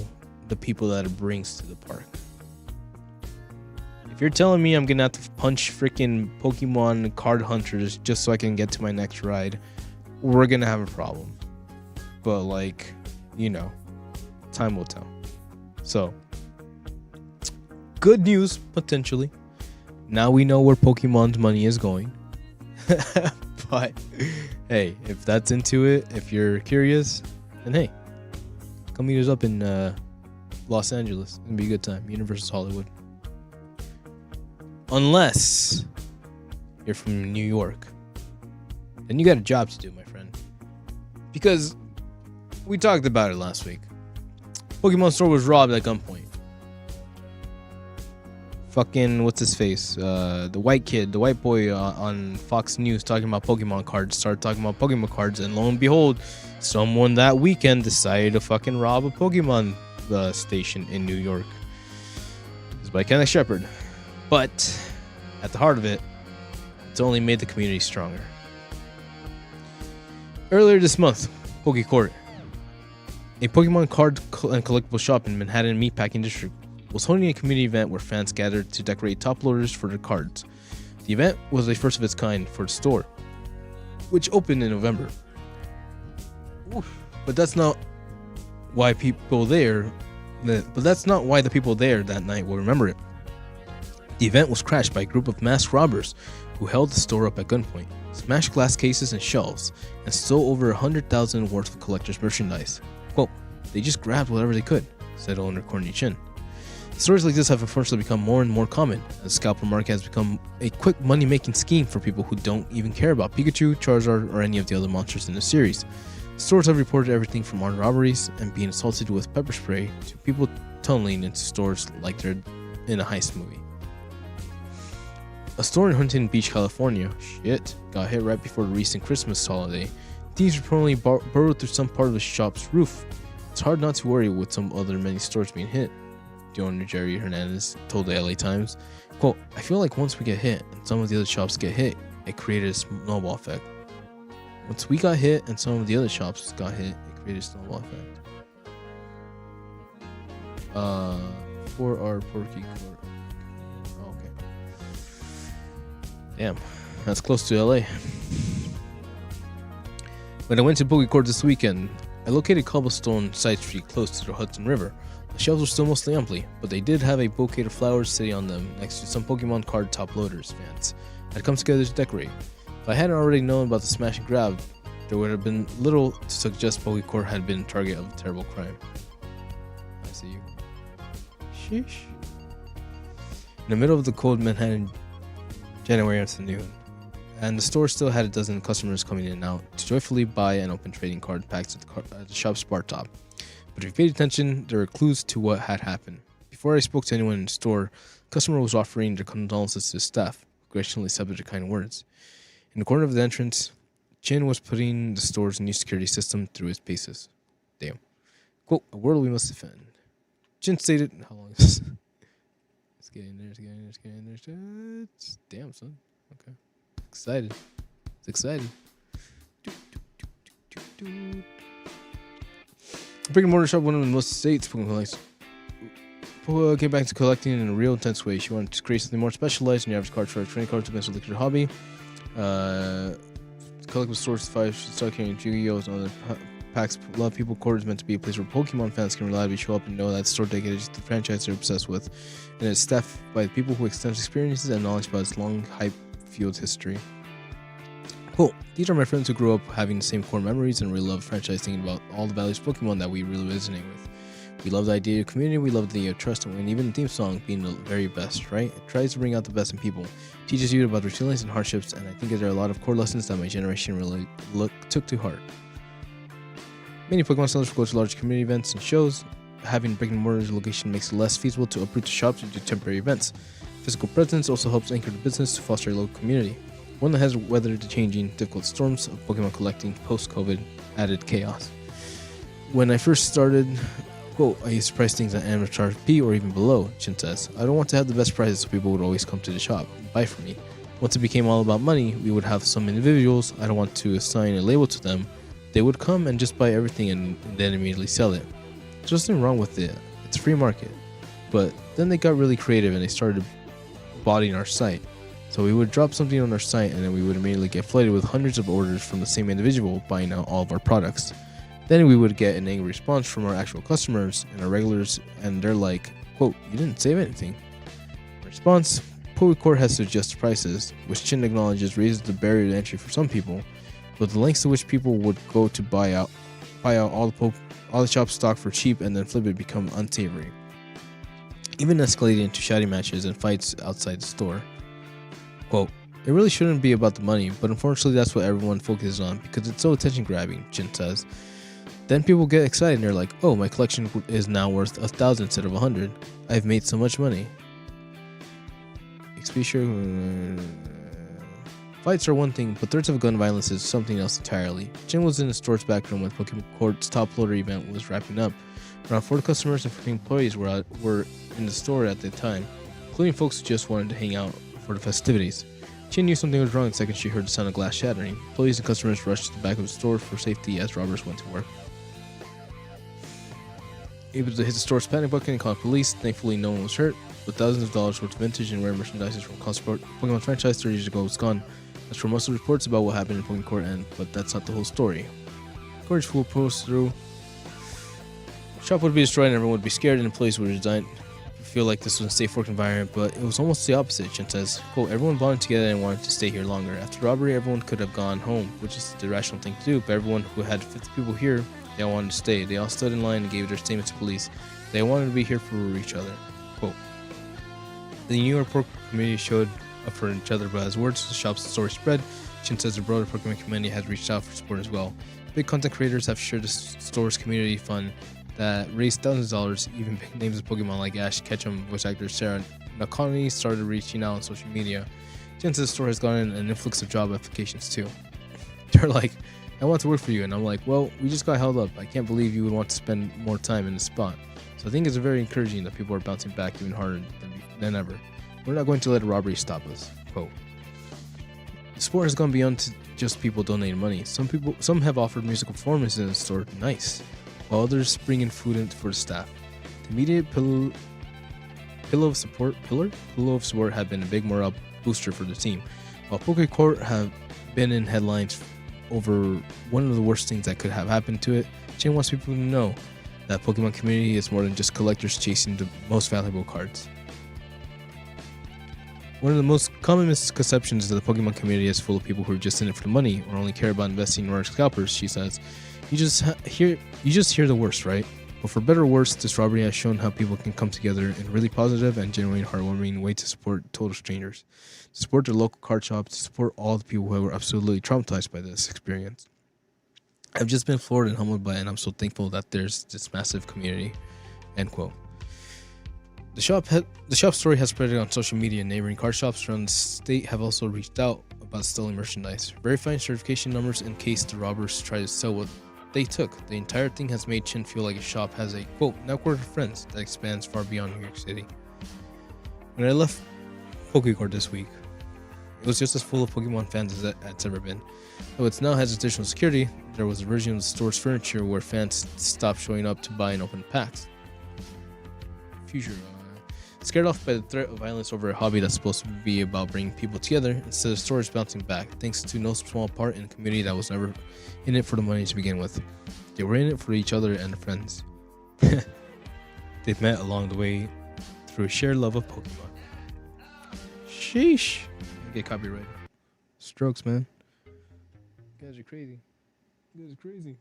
the people that it brings to the park. If you're telling me I'm gonna have to punch freaking Pokemon card hunters just so I can get to my next ride, we're gonna have a problem. But like, you know, time will tell. So, good news, potentially. Now we know where Pokemon's money is going. But hey, if that's into it, if you're curious, then hey, come meet us up in Los Angeles. It'll be a good time. Universal's Hollywood. Unless you're from New York, then you got a job to do, my friend. Because we talked about it last week. Pokemon store was robbed at gunpoint. Fucking, what's his face? The white kid, the white boy on Fox News talking about Pokemon cards, started talking about Pokemon cards, and lo and behold, someone that weekend decided to fucking rob a Pokemon station in New York. It's by Kenneth Shepard. But at the heart of it, it's only made the community stronger. Earlier this month, PokeCourt, a Pokemon card and collectible shop in Manhattan Meatpacking District, was holding a community event where fans gathered to decorate top loaders for their cards. The event was a first of its kind for the store, which opened in November. But that's not why people there. But that's not why the people there that night will remember it. The event was crashed by a group of masked robbers who held the store up at gunpoint, smashed glass cases and shelves, and stole over $100,000 worth of collector's merchandise. Quote, "They just grabbed whatever they could," said owner Courtney Chin. Stories like this have unfortunately become more and more common, as the scalper market has become a quick money-making scheme for people who don't even care about Pikachu, Charizard, or any of the other monsters in the series. Stores have reported everything from armed robberies and being assaulted with pepper spray to people tunneling into stores like they're in a heist movie. A store in Huntington Beach, California, got hit right before the recent Christmas holiday. Thieves reportedly burrowed through some part of the shop's roof, It's hard not to worry with some other many stores being hit. The owner Jerry Hernandez told the LA Times, quote, I feel like once we get hit and some of the other shops get hit, it created a snowball effect. Once we got hit and some of the other shops got hit, it created a snowball effect. For our Porky Court. Oh, okay. Damn, that's close to LA. When I went to Porky Court this weekend, I located cobblestone side street close to the Hudson River. The shelves were still mostly empty, but they did have a bouquet of flowers sitting on them next to some Pokemon card top loaders fans had come together to decorate. If I hadn't already known about the smash and grab, there would have been little to suggest Porky Court had been target of a terrible crime. I see you. Sheesh. In the middle of the cold Manhattan January afternoon, and the store still had a dozen customers coming in and out to joyfully buy and open trading card packs at the shop's bar top. But if you paid attention, there were clues to what had happened. Before I spoke to anyone in the store, the customer was offering their condolences to the staff, who graciously accepted their kind words. In the corner of the entrance, Chin was putting the store's new security system through its paces. Damn. Quote, a world we must defend. Chin stated, how long is this? Let's get in there. Damn, son. Okay. Excited. It's exciting. Brick and mortar shop, one of the most states Pokemon collects. Came back to collecting in a real intense way. She wanted to create something more specialized than your average card for a training card to make a hobby. Collectible stores 5 should start carrying Yu-Gi-Ohs and other packs. A lot of people court is meant to be a place where Pokemon fans can reliably show up and know that store dedicated to the franchise they're obsessed with, and it's staffed by people who have extensive experiences and knowledge about its long hype-fueled history. Cool. These are my friends who grew up having the same core memories and really love the franchise, thinking about all the values of Pokemon that we really resonate with. We love the idea of community, we love the idea of trust, and even the theme song being the very best, right? It tries to bring out the best in people, teaches you about resilience and hardships, and I think there are a lot of core lessons that my generation really took to heart. Many Pokemon sellers go to large community events and shows. Having brick and mortar location makes it less feasible to uproot the shops and do temporary events. Physical presence also helps anchor the business to foster a local community, one that has weathered the changing, difficult storms of Pokemon collecting post-COVID added chaos. When I first started, quote, I used to price things at MSRP or even below, Chin says. I don't want to have the best prices so people would always come to the shop and buy from me. Once it became all about money, we would have some individuals, I don't want to assign a label to them, they would come and just buy everything and then immediately sell it. There's nothing wrong with it, it's a free market. But then they got really creative and they started botting our site. So we would drop something on our site and then we would immediately get flooded with hundreds of orders from the same individual buying out all of our products. Then we would get an angry response from our actual customers and our regulars, and they're like, quote, you didn't save anything. In response, Pokecourt has to adjust prices, which Chin acknowledges raises the barrier to entry for some people, but the lengths to which people would go to buy out all the shop stock for cheap and then flip it become unsavory, even escalating into shouting matches and fights outside the store. Quote, it really shouldn't be about the money, but unfortunately that's what everyone focuses on because it's so attention grabbing, Chin says. Then people get excited and they're like, oh, my collection is now worth 1,000 instead of 100. I've made so much money. Fights are one thing, but threats of gun violence is something else entirely. Chin was in the store's back room when Pokemon Court's top loader event was wrapping up. Around 40 customers and 15 employees were in the store at the time, including folks who just wanted to hang out for the festivities. Chin knew something was wrong the second she heard the sound of glass shattering. Employees and customers rushed to the back of the store for safety as robbers went to work. Able to hit the store's panic button and call police, thankfully no one was hurt, but thousands of dollars worth of vintage and rare merchandise from Pokemon franchise 30 years ago was gone. That's where most of the reports about what happened in Pokemon Court end, but that's not the whole story. Courage full post through. Shop would be destroyed and everyone would be scared and employees would resign. Feel like this was a safe work environment, but it was almost the opposite, Chin says. Quote, everyone bonded together and wanted to stay here longer. After the robbery, everyone could have gone home, which is the rational thing to do, but everyone who had 50 people here, they all wanted to stay. They all stood in line and gave their statement to police. They wanted to be here for each other. Quote, the New York Pokemon community showed up for each other, but as words to the shop's story spread, Chin says the broader Pokemon community has reached out for support as well. Big content creators have shared the store's community fund that raised thousands of dollars. Even big names of Pokemon like Ash Ketchum voice actor Sarah Nakani started reaching out on social media. Chin says the store has gotten an influx of job applications too. They're like, I want to work for you. And I'm like, well, we just got held up. I can't believe you would want to spend more time in this spot. So I think it's very encouraging that people are bouncing back even harder than ever. We're not going to let a robbery stop us. Quote. The sport has gone beyond to just people donating money. Some have offered musical performances in the store. Nice. While others bring in food for the staff. The immediate pillar of support have been a big morale booster for the team. While Pokecourt have been in headlines over one of the worst things that could have happened to it, Jane wants people to know that Pokemon community is more than just collectors chasing the most valuable cards. One of the most common misconceptions is that the Pokemon community is full of people who are just in it for the money or only care about investing in rare scalpers, she says. You just hear the worst, right? But for better or worse, this robbery has shown how people can come together in a really positive and genuine heartwarming way to support total strangers, to support their local card shops, to support all the people who were absolutely traumatized by this experience. I've just been floored and humbled by it, and I'm so thankful that there's this massive community. End quote. The shop story has spread on social media. Neighboring card shops around the state have also reached out about stealing merchandise, verifying certification numbers in case the robbers try to sell what they took. The entire thing has made Chin feel like a shop has a, quote, network of friends that expands far beyond New York City. When I left Pokecourt this week, it was just as full of Pokemon fans as it's ever been. Though it now has additional security, there was a version of the store's furniture where fans stopped showing up to buy and open packs. Future. Scared off by the threat of violence over a hobby that's supposed to be about bringing people together, instead the store is bouncing back, thanks to no small part in a community that was never in it for the money to begin with. They were in it for each other and their friends. They've met along the way through a shared love of Pokemon. Sheesh. I get copyrighted. Strokes, man. You guys are crazy. You guys are crazy.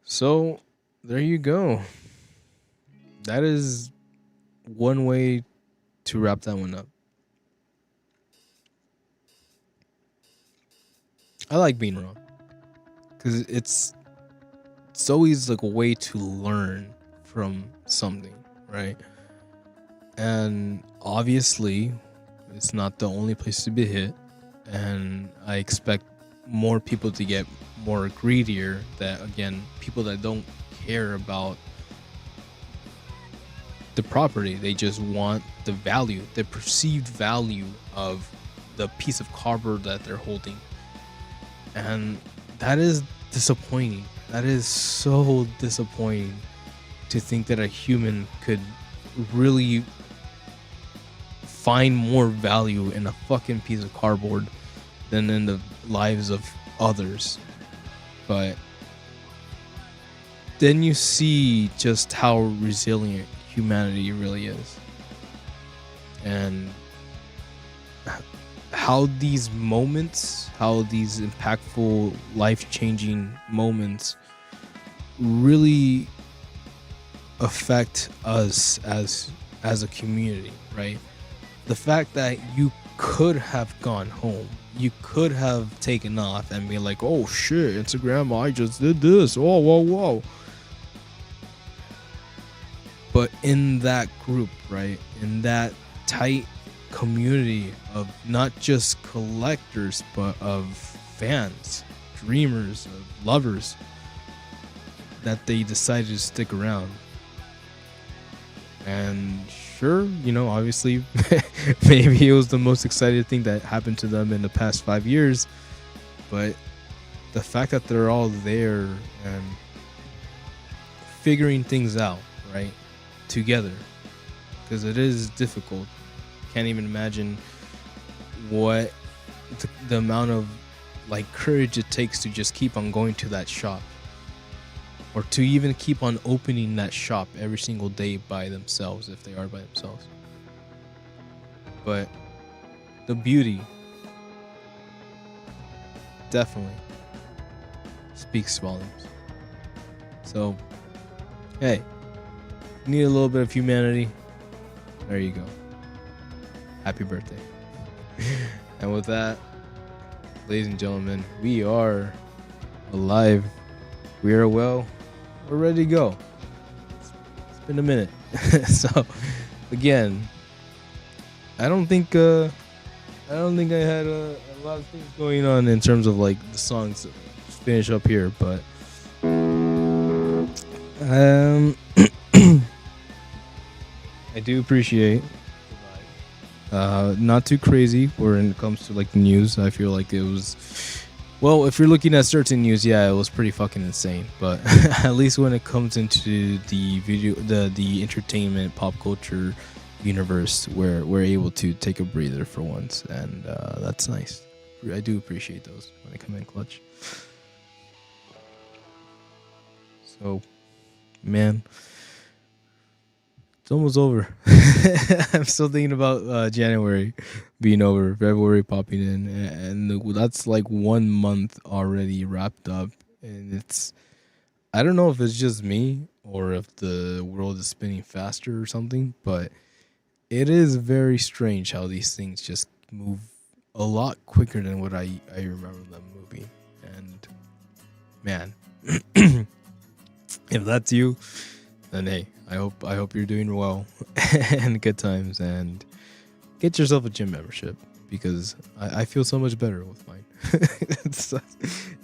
So, there you go. That is one way to wrap that one up. I like being wrong because it's always like a way to learn from something, right? And obviously, it's not the only place to be hit, and I expect more people to get more greedier. That again, people that don't care about the property, they just want the value, the perceived value of the piece of cardboard that they're holding, and that is disappointing. That is so disappointing to think that a human could really find more value in a fucking piece of cardboard than in the lives of others. But then you see just how resilient humanity really is, and how these moments, how these impactful, life-changing moments really affect us as a community, right? The fact that you could have gone home, you could have taken off and be like, oh shit, Instagram, I just did this, oh whoa. But in that group, right, in that tight community of not just collectors, but of fans, dreamers, of lovers, that they decided to stick around. And sure, you know, obviously, maybe it was the most exciting thing that happened to them in the past 5 years, but the fact that they're all there and figuring things out, right, together, because it is difficult. Can't even imagine what the amount of like courage it takes to just keep on going to that shop, or to even keep on opening that shop every single day by themselves, if they are by themselves. But the beauty definitely speaks volumes. So hey, need a little bit of humanity, there you go. Happy birthday. And with that, ladies and gentlemen, we are alive, we are well, we're ready to go. It's been a minute. So again, I don't think I don't think I had a lot of things going on in terms of like the songs to finish up here, but I do appreciate not too crazy when it comes to like the news. I feel like it was, well, if you're looking at certain news, yeah, it was pretty fucking insane. But at least when it comes into the video, the entertainment, pop culture universe, where we're able to take a breather for once, and that's nice. I do appreciate those when they come in clutch. So, man, it's almost over. I'm still thinking about January being over, February popping in, and that's like 1 month already wrapped up. And it's, I don't know if it's just me or if the world is spinning faster or something, but it is very strange how these things just move a lot quicker than what I remember them moving. And man, if that's you, then hey, I hope you're doing well and good times, and get yourself a gym membership, because I feel so much better with mine. It's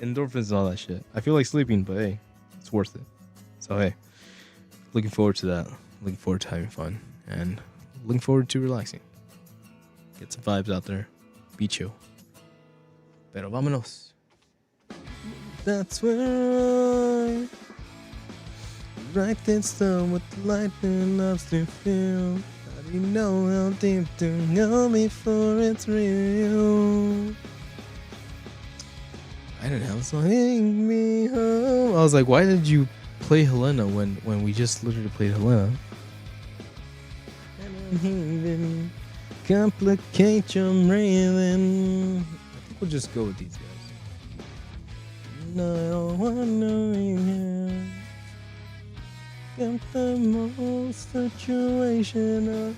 endorphins and all that shit. I feel like sleeping, but hey, it's worth it. So hey, looking forward to that. Looking forward to having fun, and looking forward to relaxing. Get some vibes out there. Be chill. Pero vámonos. That's where I write this down with the lightning loves to feel. How do you know how deep to know me for it's real? I don't know. So take me home. I was like, why did you play Helena when we just literally played Helena? Even complicate your breathing. I think we'll just go with these guys. No wondering how got the most situation.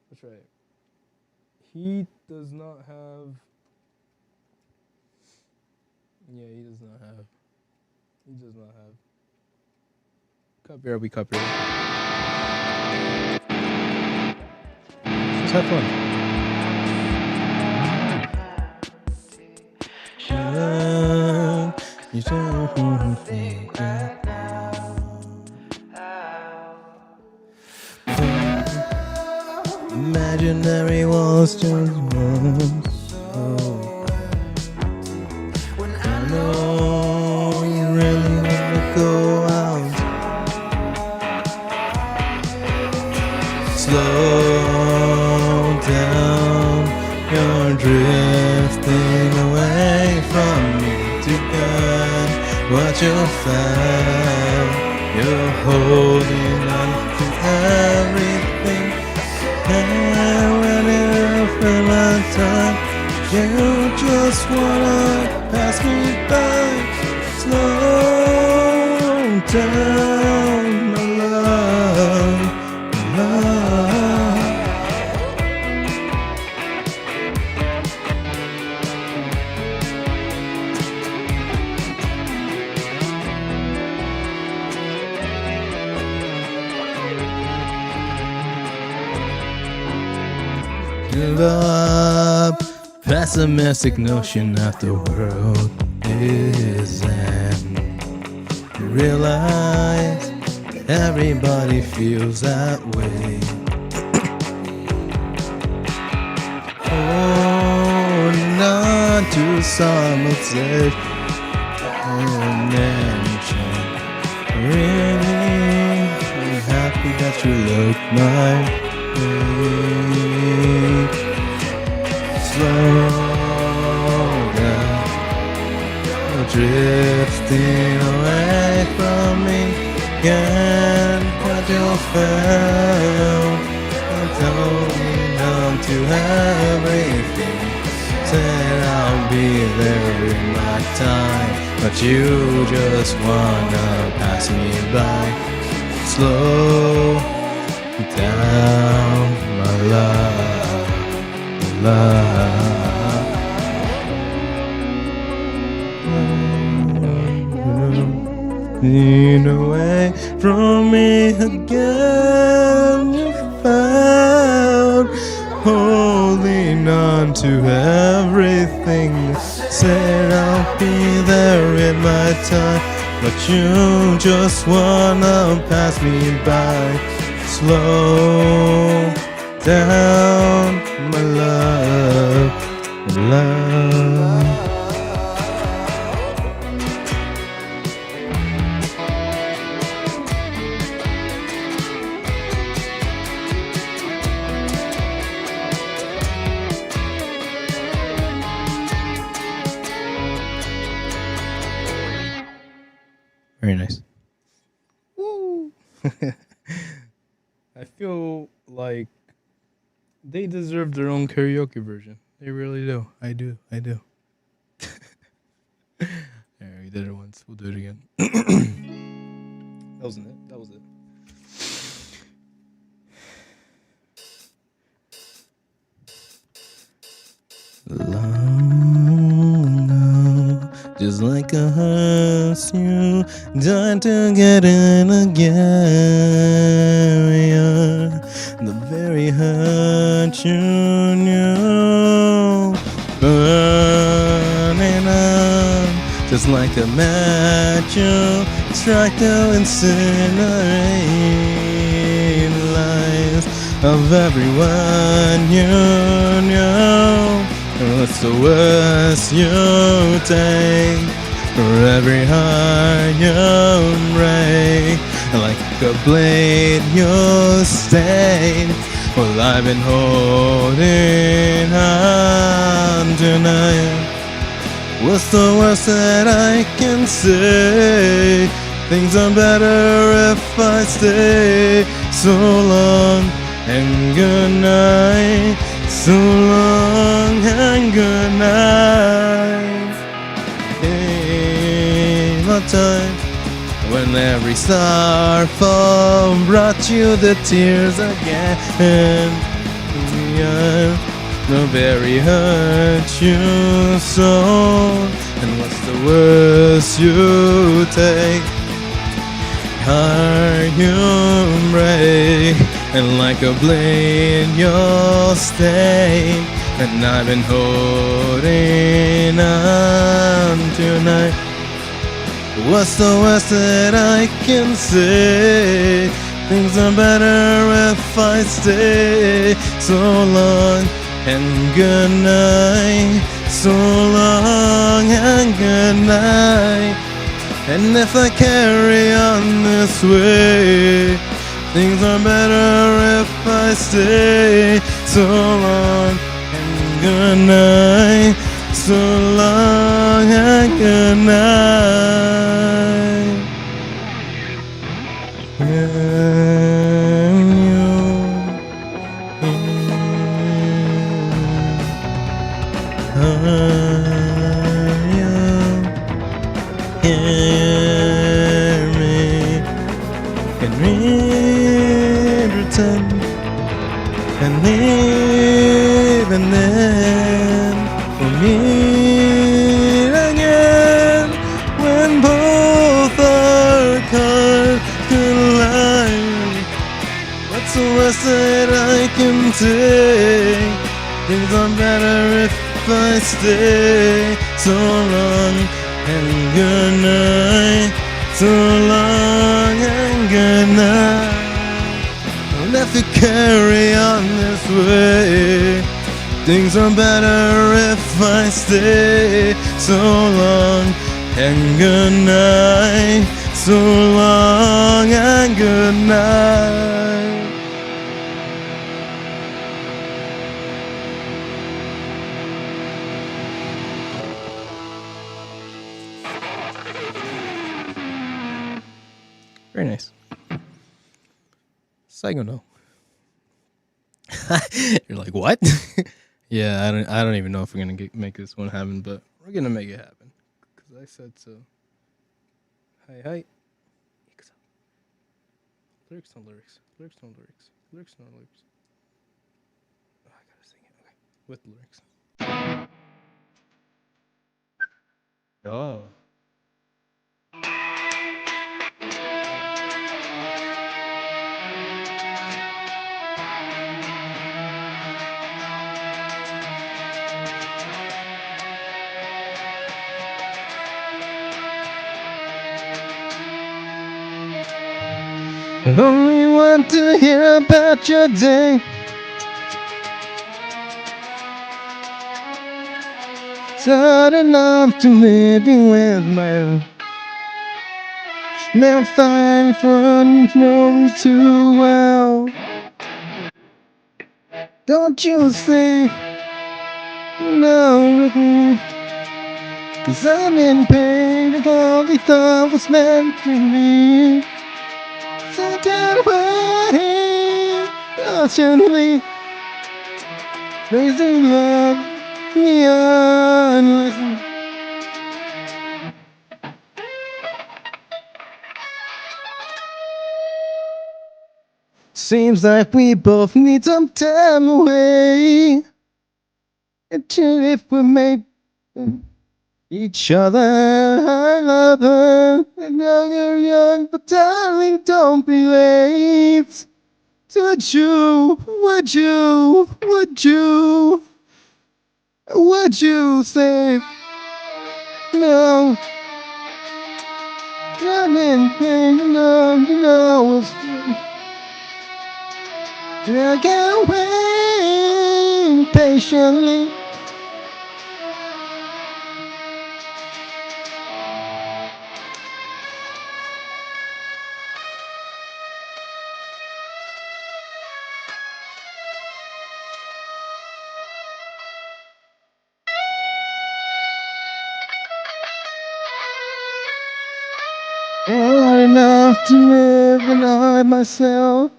That's right. He does not have. Yeah, he does not have. He does not have. Copyright, we copyright. Just have fun. Imaginary walls just once. I know you really wanna go out. Slow down, you're drifting away from me too good. What you found, you're holding on to everything. And when it for my time, you just wanna pass me by. Slow down, my love, my love. Give up pessimistic notion that the world is end. You realize everybody feels that way. Holding on to some safe dimension. Really happy that you look my way. Slow down, you're drifting away from me. Can't cut your fell. I'm holding on to everything. Said I'll be there in my time, but you just wanna pass me by. Slow down, my love, love. Lean away from me again. You found holding on to everything. Said I'll be there in my time, but you just wanna pass me by. Slow down, my love, my love. Very nice. Woo! I feel like they deserve their own karaoke version. They really do. I do. Yeah, we did it once. We'll do it again. That wasn't it. That was it. Long ago, just like a horse, you died to get in again. The very hurt you knew, burning up, just like a match you strike to incinerate the lives of everyone you knew. What's the worst you take for every heart you break? Like a blade you stain. Well, I've been holding on tonight. What's the worst that I can say? Things are better if I stay. So long and good night. So long and good night. Hey, my time when every starfall brought you the tears again. Yeah, the very hurt you sown. And what's the worst you take? Heart you break, and like a blade you'll stay. And I've been holding on tonight. What's the worst that I can say? Things are better if I stay. So long and good night. So long and good night. And if I carry on this way, things are better if I stay. So long and good night. So long and good night. Hear me, can we pretend and live and then we'll meet again when both our cars collide? What's the worst that I can take? Things are better if I stay. So long and good night, so long and good night. And if you carry on this way, things are better if I stay. So long and good night, so long and good night. Very nice. Psycho. You're like, what? Yeah, I don't even know if we're gonna make this one happen, but we're gonna make it happen because I said so. Hi. Lyrics, no lyrics. Lyrics, no lyrics. Lyrics, no lyrics. Oh, I gotta sing it. Okay, with lyrics. Oh. I only want to hear about your day. Hard enough to living with my never find fun, know me too well. Don't you say no with me? 'Cause I'm in pain and all we thought was meant for me. So get away, constantly raising love, neon, listen. Seems like we both need some time away until if we make each other our lover. And now you're young, but darling, don't be late. Would you say no? I'm in pain, no. I can't wait patiently. Hard enough to live and hide myself.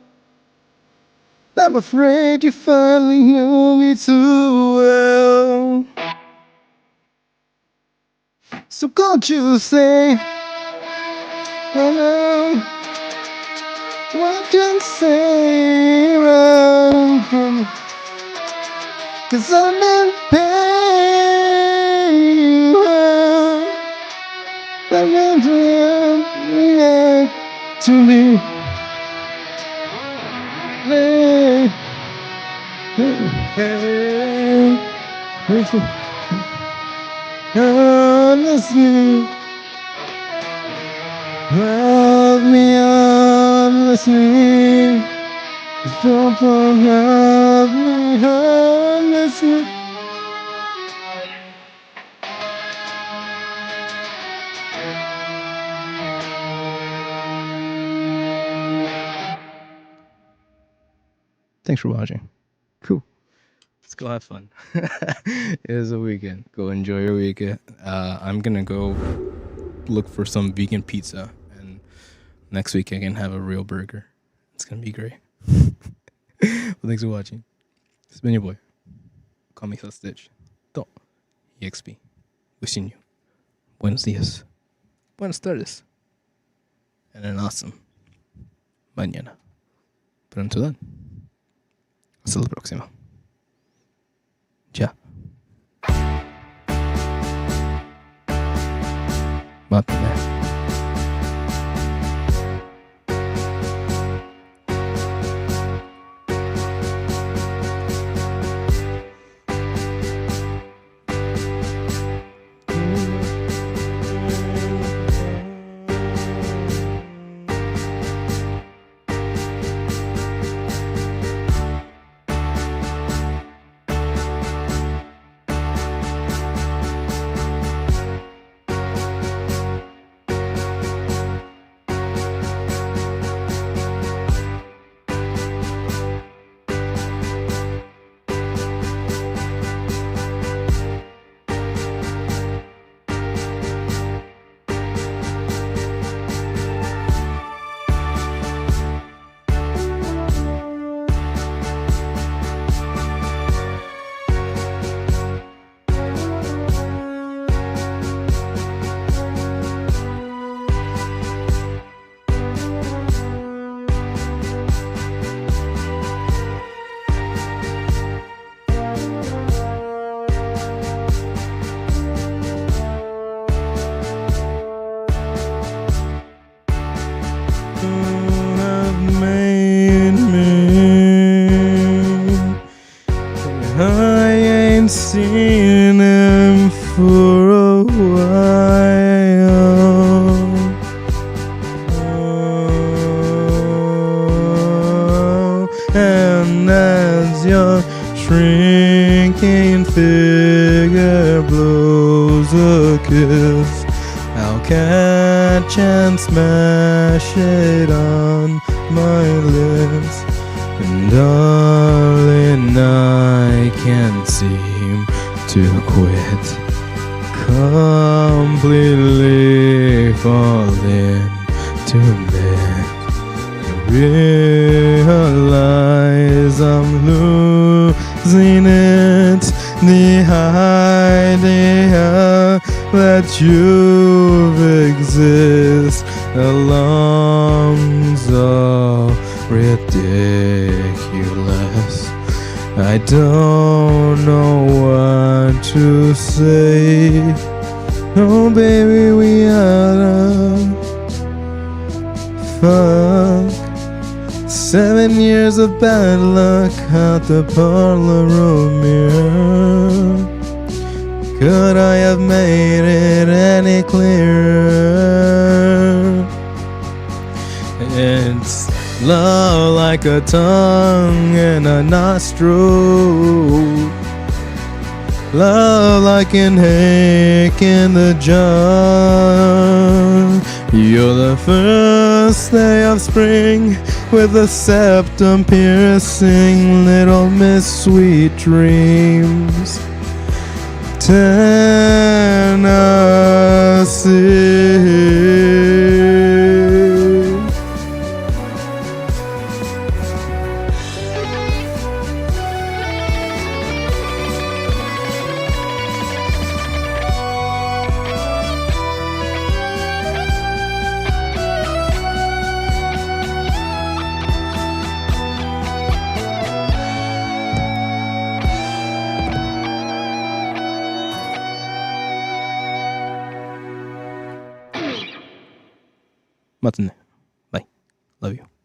I'm afraid you finally knew me too well. So can't you say, hello? What can say run from? 'Cause I'm in pain. I'm in pain to me. Honestly, love me honestly. Don't love me honestly. Thanks for watching. Cool. Let's go have fun. It is a weekend. Go enjoy your weekend. I'm gonna go look for some vegan pizza, and next week I can have a real burger. It's gonna be great. Well, thanks for watching. It's been your boy. Call me Stitch. EXP. Wishing you buenos dias, buenas tardes, and an awesome mañana. Pero until then, hasta la próxima. Ya. Bye. Seen him for a while. catch and smash it on my lips. And darling, I can't seem to quit. Completely falling to bed. Realize I'm losing it. The idea that you exist alone so ridiculous. I don't know what to say. Oh baby, we oughta fuck. 7 years of bad luck out the parlor mirror. Could I have made it any clearer? It's love like a tongue in a nostril. Love like an ache in the jar. You're the first day of spring with a septum piercing little miss sweet dreams. Tennessee. Bye. Love you.